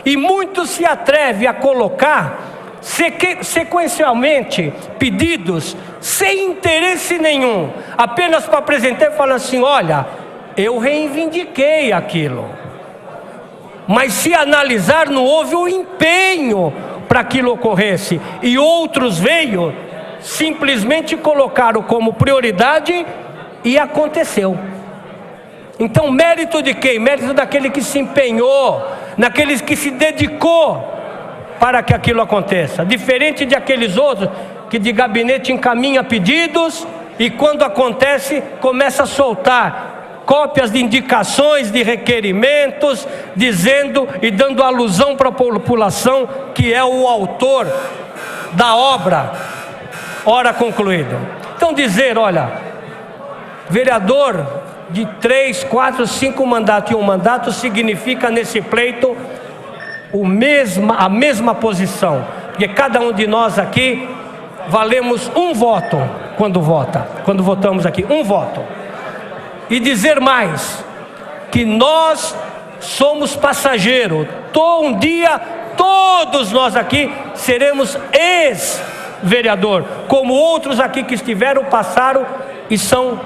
E muito se atreve a colocar sequencialmente pedidos sem interesse nenhum, apenas para apresentar e falar assim, olha, eu reivindiquei aquilo. Mas se analisar, não houve o empenho para aquilo ocorresse. E outros veio, simplesmente colocaram como prioridade e aconteceu. Então, mérito de quem? Mérito daquele que se empenhou, naquele que se dedicou para que aquilo aconteça. Diferente de aqueles outros que de gabinete encaminha pedidos e quando acontece começa a soltar cópias de indicações, de requerimentos, dizendo e dando alusão para a população que é o autor da obra, ora concluída. Então dizer, olha, vereador de 3, 4, 5 mandatos e um mandato significa nesse pleito a mesma posição, porque cada um de nós aqui valemos um voto quando votamos aqui, um voto. E dizer mais, que nós somos passageiros, um dia todos nós aqui seremos ex-vereador, como outros aqui que estiveram, passaram e são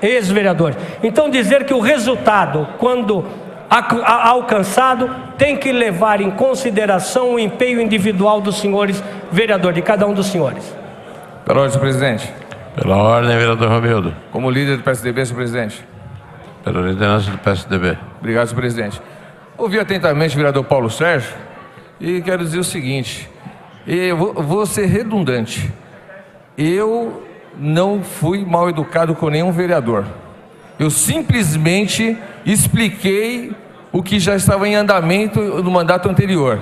ex-vereadores. Então dizer que o resultado, quando alcançado, tem que levar em consideração o empenho individual dos senhores vereadores, de cada um dos senhores. Pela ordem, senhor presidente. Pela ordem, vereador Romildo. Como líder do PSDB, senhor presidente. Pela liderança do PSDB. Obrigado, senhor presidente. Ouvi atentamente o vereador Paulo Sérgio e quero dizer o seguinte, eu vou ser redundante. Eu não fui mal educado com nenhum vereador. Eu simplesmente expliquei o que já estava em andamento no mandato anterior.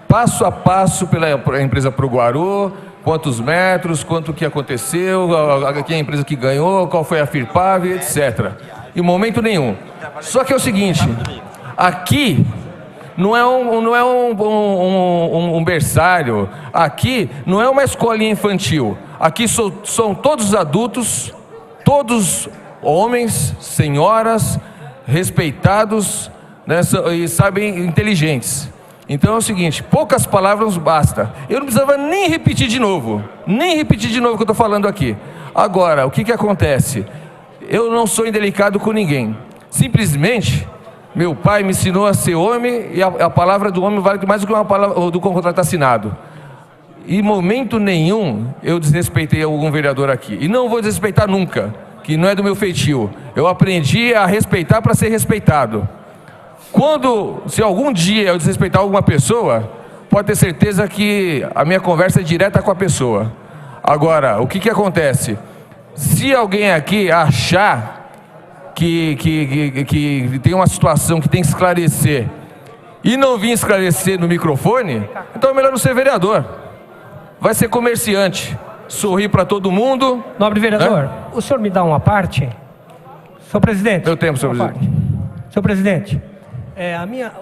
Passo a passo pela empresa Proguarô, quantos metros, quanto que aconteceu, quem é a empresa que ganhou, qual foi a FIRPAV, etc. Em momento nenhum. Só que é o seguinte, aqui não é um berçário, aqui não é uma escolinha infantil. Aqui são todos adultos, todos homens, senhoras, respeitados, né, e sabem, inteligentes. Então é o seguinte, poucas palavras basta. Eu não precisava nem repetir de novo o que eu estou falando aqui. Agora, o que acontece? Eu não sou indelicado com ninguém. Simplesmente, meu pai me ensinou a ser homem e a palavra do homem vale mais do que uma palavra do contrato assinado. Em momento nenhum eu desrespeitei algum vereador aqui. E não vou desrespeitar nunca, que não é do meu feitio. Eu aprendi a respeitar para ser respeitado. Se algum dia eu desrespeitar alguma pessoa, pode ter certeza que a minha conversa é direta com a pessoa. Agora, o que acontece? Se alguém aqui achar que tem uma situação que tem que esclarecer e não vir esclarecer no microfone, então é melhor não ser vereador. Vai ser comerciante, sorrir para todo mundo. Nobre vereador, né? O senhor me dá uma parte? Senhor presidente. Meu tempo, senhor presidente. Senhor presidente,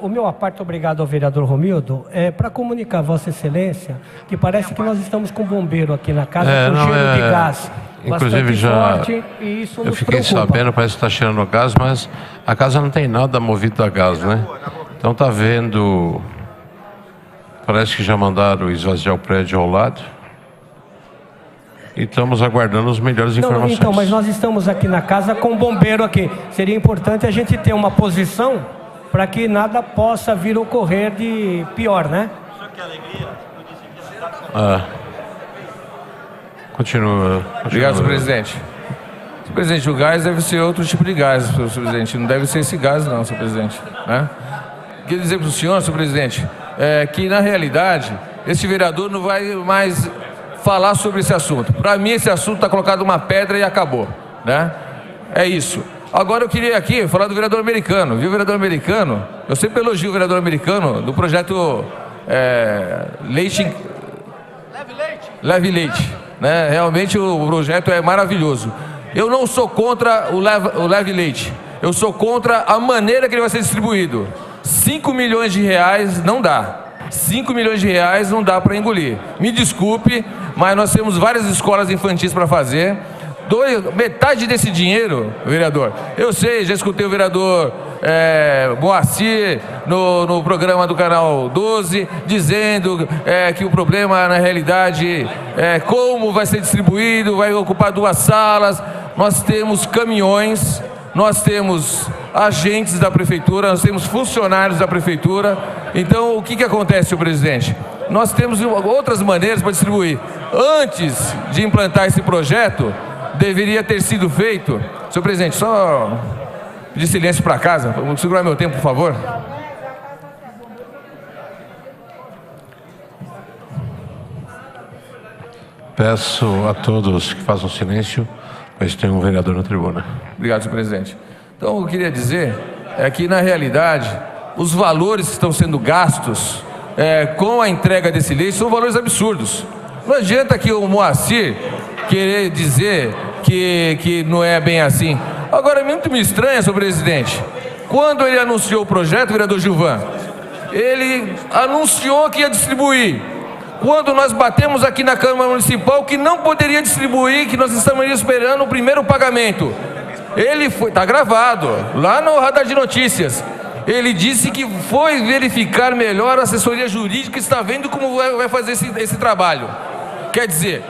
o meu aparte, obrigado ao vereador Romildo, é para comunicar a Vossa Excelência que parece que nós estamos com um bombeiro aqui na casa com cheiro de gás. Inclusive já forte, e isso eu fiquei sabendo, parece que está cheirando gás, mas a casa não tem nada movido a gás, né? Então está vendo... Parece que já mandaram esvaziar o prédio ao lado. E estamos aguardando as melhores informações. Então, mas nós estamos aqui na casa com o bombeiro aqui. Seria importante a gente ter uma posição para que nada possa vir a ocorrer de pior, né? O senhor quer alegria? Continua. Obrigado, senhor presidente. Senhor presidente, o gás deve ser outro tipo de gás, senhor presidente. Não deve ser esse gás, não, senhor presidente. Né? Queria dizer para o senhor, senhor presidente, que na realidade esse vereador não vai mais falar sobre esse assunto. Para mim esse assunto está colocado uma pedra e acabou, né? É isso. Agora eu queria aqui falar do vereador americano. Viu, o vereador americano? Eu sempre elogio o vereador americano do projeto Leve Leite. Né? Realmente o projeto é maravilhoso. Eu não sou contra o Leve Leite. Eu sou contra a maneira que ele vai ser distribuído. 5 milhões de reais não dá. 5 milhões de reais não dá para engolir. Me desculpe, mas nós temos várias escolas infantis para fazer. Metade desse dinheiro, vereador, eu sei, já escutei o vereador Moacir no programa do Canal 12, dizendo que o problema na realidade é como vai ser distribuído, vai ocupar 2 salas. Nós temos caminhões, nós temos agentes da prefeitura, nós temos funcionários da prefeitura. Então, o que acontece, senhor presidente? Nós temos outras maneiras para distribuir. Antes de implantar esse projeto, deveria ter sido feito... Senhor presidente, só pedir silêncio para casa. Vamos segurar meu tempo, por favor. Peço a todos que façam silêncio, pois tem um vereador na tribuna. Obrigado, senhor presidente. Então, o que eu queria dizer é que, na realidade, os valores que estão sendo gastos com a entrega desse leite são valores absurdos. Não adianta que o Moacir querer dizer que não é bem assim. Agora, muito me estranha, senhor presidente, quando ele anunciou o projeto, vereador Gilvan, ele anunciou que ia distribuir. Quando nós batemos aqui na Câmara Municipal que não poderia distribuir, que nós estamos esperando o primeiro pagamento. Ele foi, está gravado, lá no Radar de Notícias. Ele disse que foi verificar melhor a assessoria jurídica, está vendo como vai fazer esse trabalho. Quer dizer,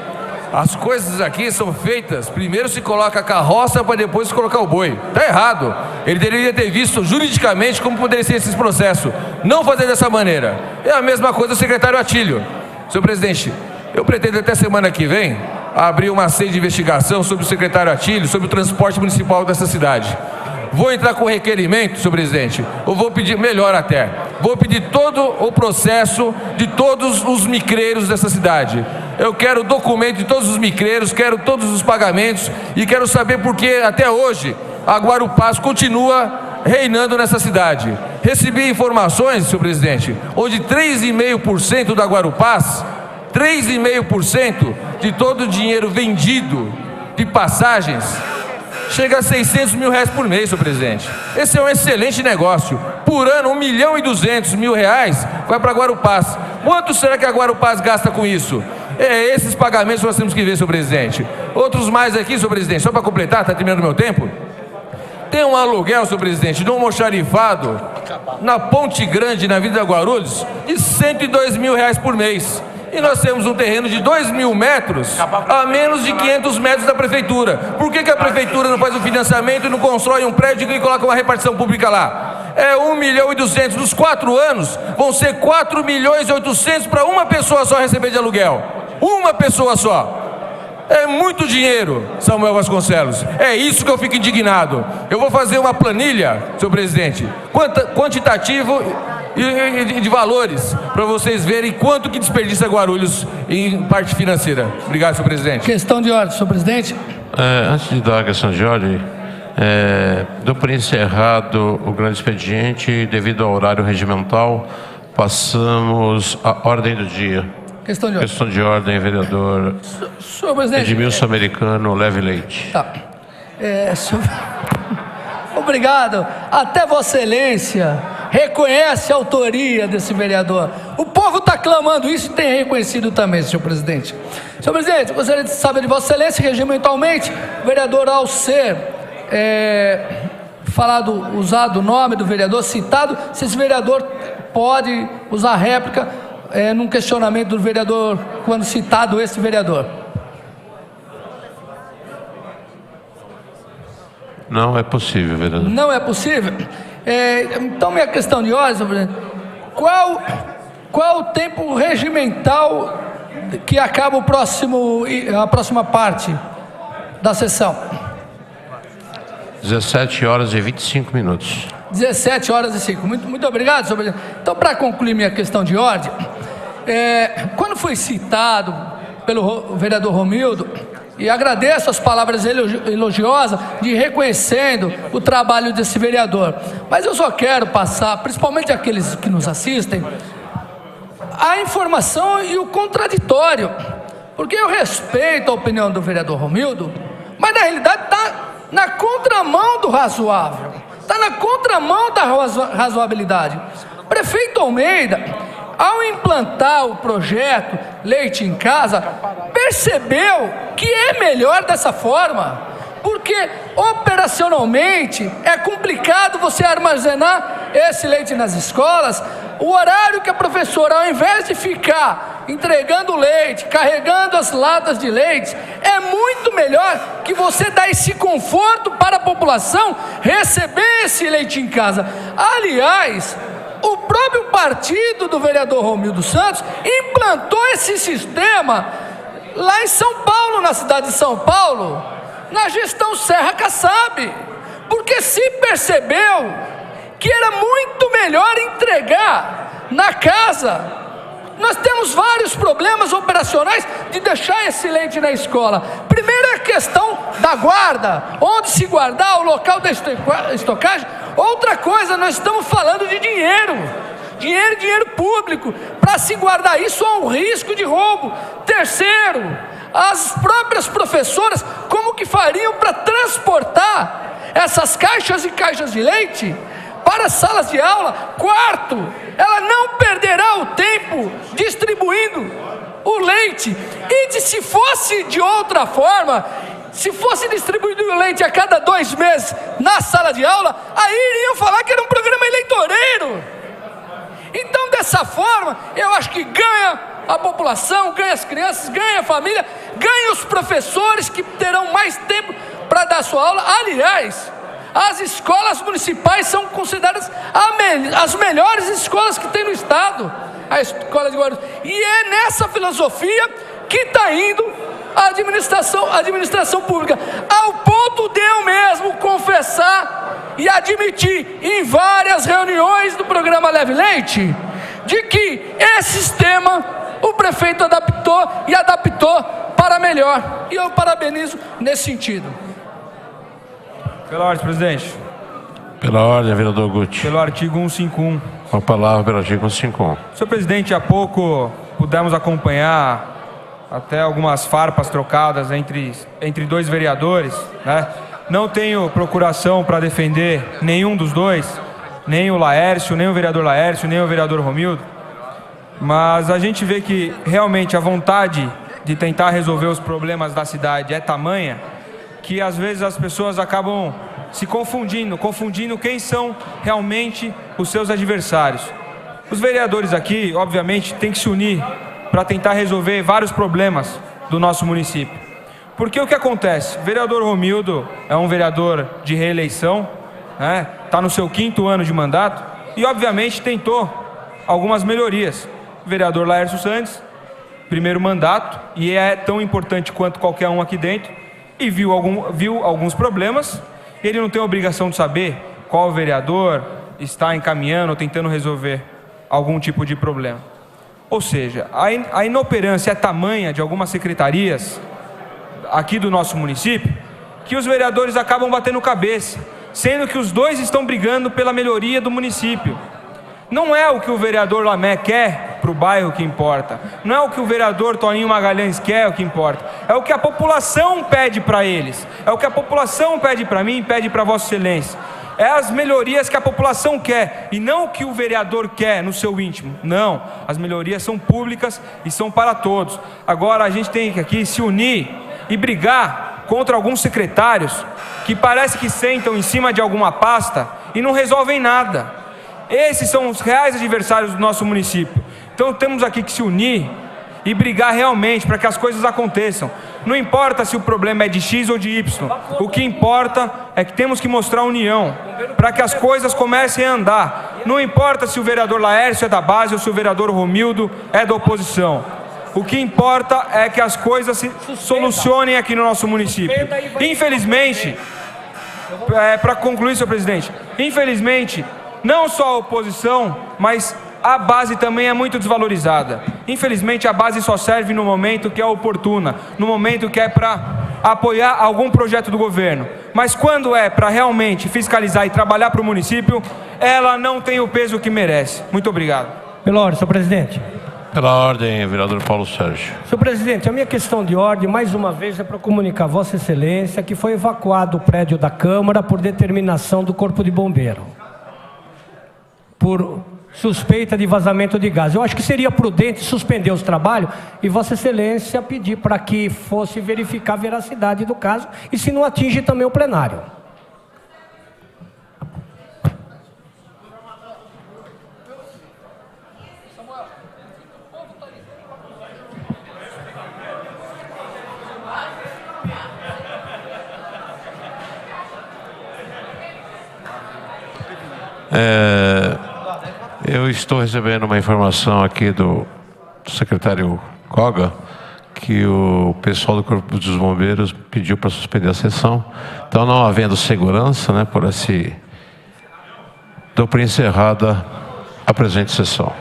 as coisas aqui são feitas, primeiro se coloca a carroça para depois se colocar o boi. Está errado. Ele deveria ter visto juridicamente como poderia ser esse processo. Não fazer dessa maneira. É a mesma coisa o secretário Atílio. Senhor presidente, eu pretendo até semana que vem abrir uma sede de investigação sobre o secretário Atílio, sobre o transporte municipal dessa cidade. Vou entrar com requerimento, senhor presidente, ou vou pedir, melhor até, vou pedir todo o processo de todos os micreiros dessa cidade. Eu quero documento de todos os micreiros, quero todos os pagamentos e quero saber por que até hoje a Guarupás continua reinando nessa cidade. Recebi informações, senhor presidente, onde 3,5% da Guarupás, 3,5% de todo o dinheiro vendido de passagens, chega a 600 mil reais por mês, senhor presidente. Esse é um excelente negócio. Por ano, 1.200.000 reais vai para Guarupás. Quanto será que a Guarupás gasta com isso? Esses pagamentos nós temos que ver, senhor presidente. Outros mais aqui, senhor presidente, só para completar, está terminando o meu tempo. Tem um aluguel, senhor presidente, de um almoxarifado na Ponte Grande, na Avenida Guarulhos, de 102 mil reais por mês. E nós temos um terreno de 2.000 metros a menos de 500 metros da prefeitura. Por que a prefeitura não faz o financiamento e não constrói um prédio e coloca uma repartição pública lá? 1.200.000. Nos 4 anos vão ser 4.800.000 para uma pessoa só receber de aluguel. Uma pessoa só. É muito dinheiro, Samuel Vasconcelos. É isso que eu fico indignado. Eu vou fazer uma planilha, senhor presidente, quantitativo e de valores, para vocês verem quanto que desperdiça Guarulhos em parte financeira. Obrigado, senhor presidente. Questão de ordem, senhor presidente. Antes de dar a questão de ordem, dou por encerrado o grande expediente. Devido ao horário regimental, passamos à ordem do dia. Questão de ordem. Questão de ordem, vereador senhor presidente, Edmilson Americano, Leve Leite. Tá. Obrigado. Até Vossa Excelência reconhece a autoria desse vereador. O povo está clamando isso e tem reconhecido também, senhor presidente. Senhor presidente, gostaria de saber de Vossa Excelência, regimentalmente, o vereador, ao ser usado o nome do vereador citado, se esse vereador pode usar réplica num questionamento do vereador, quando citado esse vereador. Não é possível, vereador. Não é possível? Então, minha questão de ordem, senhor presidente, qual o tempo regimental que acaba a próxima parte da sessão? 17 horas e 25 minutos. 17 horas e 5. Muito obrigado, senhor presidente. Então, para concluir minha questão de ordem, quando foi citado pelo vereador Romildo E agradeço as palavras elogiosas de reconhecendo o trabalho desse vereador. Mas eu só quero passar, principalmente aqueles que nos assistem, a informação e o contraditório. Porque eu respeito a opinião do vereador Romildo, mas na realidade está na contramão do razoável. Está na contramão da razoabilidade. Prefeito Almeida, ao implantar o projeto Leite em Casa, percebeu que é melhor dessa forma, porque operacionalmente é complicado você armazenar esse leite nas escolas. O horário que a professora, ao invés de ficar entregando leite, carregando as latas de leite, é muito melhor que você dá esse conforto para a população receber esse leite em casa. Aliás, o próprio partido do vereador Romildo Santos implantou esse sistema lá em São Paulo, na cidade de São Paulo, na gestão Serra Kassab, porque se percebeu que era muito melhor entregar na casa. Nós temos vários problemas operacionais de deixar esse leite na escola. Primeiro é a questão da guarda, onde se guardar, o local da estocagem. Outra coisa, nós estamos falando de dinheiro público. Para se guardar isso há um risco de roubo. Terceiro, as próprias professoras, como que fariam para transportar essas caixas e caixas de leite para as salas de aula? Quarto, ela não perderá o tempo distribuindo o leite. E se fosse de outra forma, se fosse distribuído o leite a cada 2 meses na sala de aula, aí iriam falar que era um programa eleitoreiro. Então, dessa forma, eu acho que ganha a população, ganha as crianças, ganha a família, ganha os professores que terão mais tempo para dar sua aula. Aliás, as escolas municipais são consideradas as melhores escolas que tem no estado, a escola de Guarulhos. E é nessa filosofia que está indo a administração pública, ao ponto de eu mesmo confessar e admitir em várias reuniões do programa Leve Leite, de que esse sistema o prefeito adaptou para melhor. E eu parabenizo nesse sentido. Pela ordem, presidente. Pela ordem, vereador Guti. Pelo artigo 151. Com a palavra pelo artigo 151. Senhor presidente, há pouco pudemos acompanhar até algumas farpas trocadas entre 2 vereadores, né? Não tenho procuração para defender nenhum dos dois, nem o Laércio, nem o vereador Laércio, nem o vereador Romildo, mas a gente vê que realmente a vontade de tentar resolver os problemas da cidade é tamanha que às vezes as pessoas acabam se confundindo quem são realmente os seus adversários. Os vereadores aqui, obviamente, têm que se unir para tentar resolver vários problemas do nosso município. Porque o que acontece? O vereador Romildo é um vereador de reeleição, né? Está no seu 5º ano de mandato e, obviamente, tentou algumas melhorias. O vereador Laércio Santos, primeiro mandato, e é tão importante quanto qualquer um aqui dentro, e viu alguns problemas. Ele não tem a obrigação de saber qual vereador está encaminhando ou tentando resolver algum tipo de problema. Ou seja, a inoperância é tamanha de algumas secretarias aqui do nosso município que os vereadores acabam batendo cabeça, sendo que os dois estão brigando pela melhoria do município. Não é o que o vereador Lamé quer para o bairro que importa, não é o que o vereador Toninho Magalhães quer o que importa, é o que a população pede para eles, é o que a população pede para mim, pede para Vossa Excelência. É as melhorias que a população quer e não o que o vereador quer no seu íntimo. Não, as melhorias são públicas e são para todos. Agora a gente tem que aqui se unir e brigar contra alguns secretários que parece que sentam em cima de alguma pasta e não resolvem nada. Esses são os reais adversários do nosso município. Então temos aqui que se unir e brigar realmente para que as coisas aconteçam. Não importa se o problema é de X ou de Y. O que importa é que temos que mostrar união para que as coisas comecem a andar. Não importa se o vereador Laércio é da base ou se o vereador Romildo é da oposição. O que importa é que as coisas se solucionem aqui no nosso município. Infelizmente, para concluir, senhor presidente, infelizmente, não só a oposição, mas a base também é muito desvalorizada. Infelizmente, a base só serve no momento que é oportuna, no momento que é para apoiar algum projeto do governo. Mas quando é para realmente fiscalizar e trabalhar para o município, ela não tem o peso que merece. Muito obrigado. Pela ordem, senhor presidente. Pela ordem, vereador Paulo Sérgio. Senhor presidente, a minha questão de ordem, mais uma vez, é para comunicar a Vossa Excelência que foi evacuado o prédio da Câmara por determinação do Corpo de Bombeiro, por suspeita de vazamento de gás. Eu acho que seria prudente suspender os trabalhos e Vossa Excelência pedir para que fosse verificar a veracidade do caso e se não atinge também o plenário. Eu estou recebendo uma informação aqui do secretário Koga que o pessoal do Corpo dos Bombeiros pediu para suspender a sessão. Então, não havendo segurança, né, dou por encerrada a presente sessão.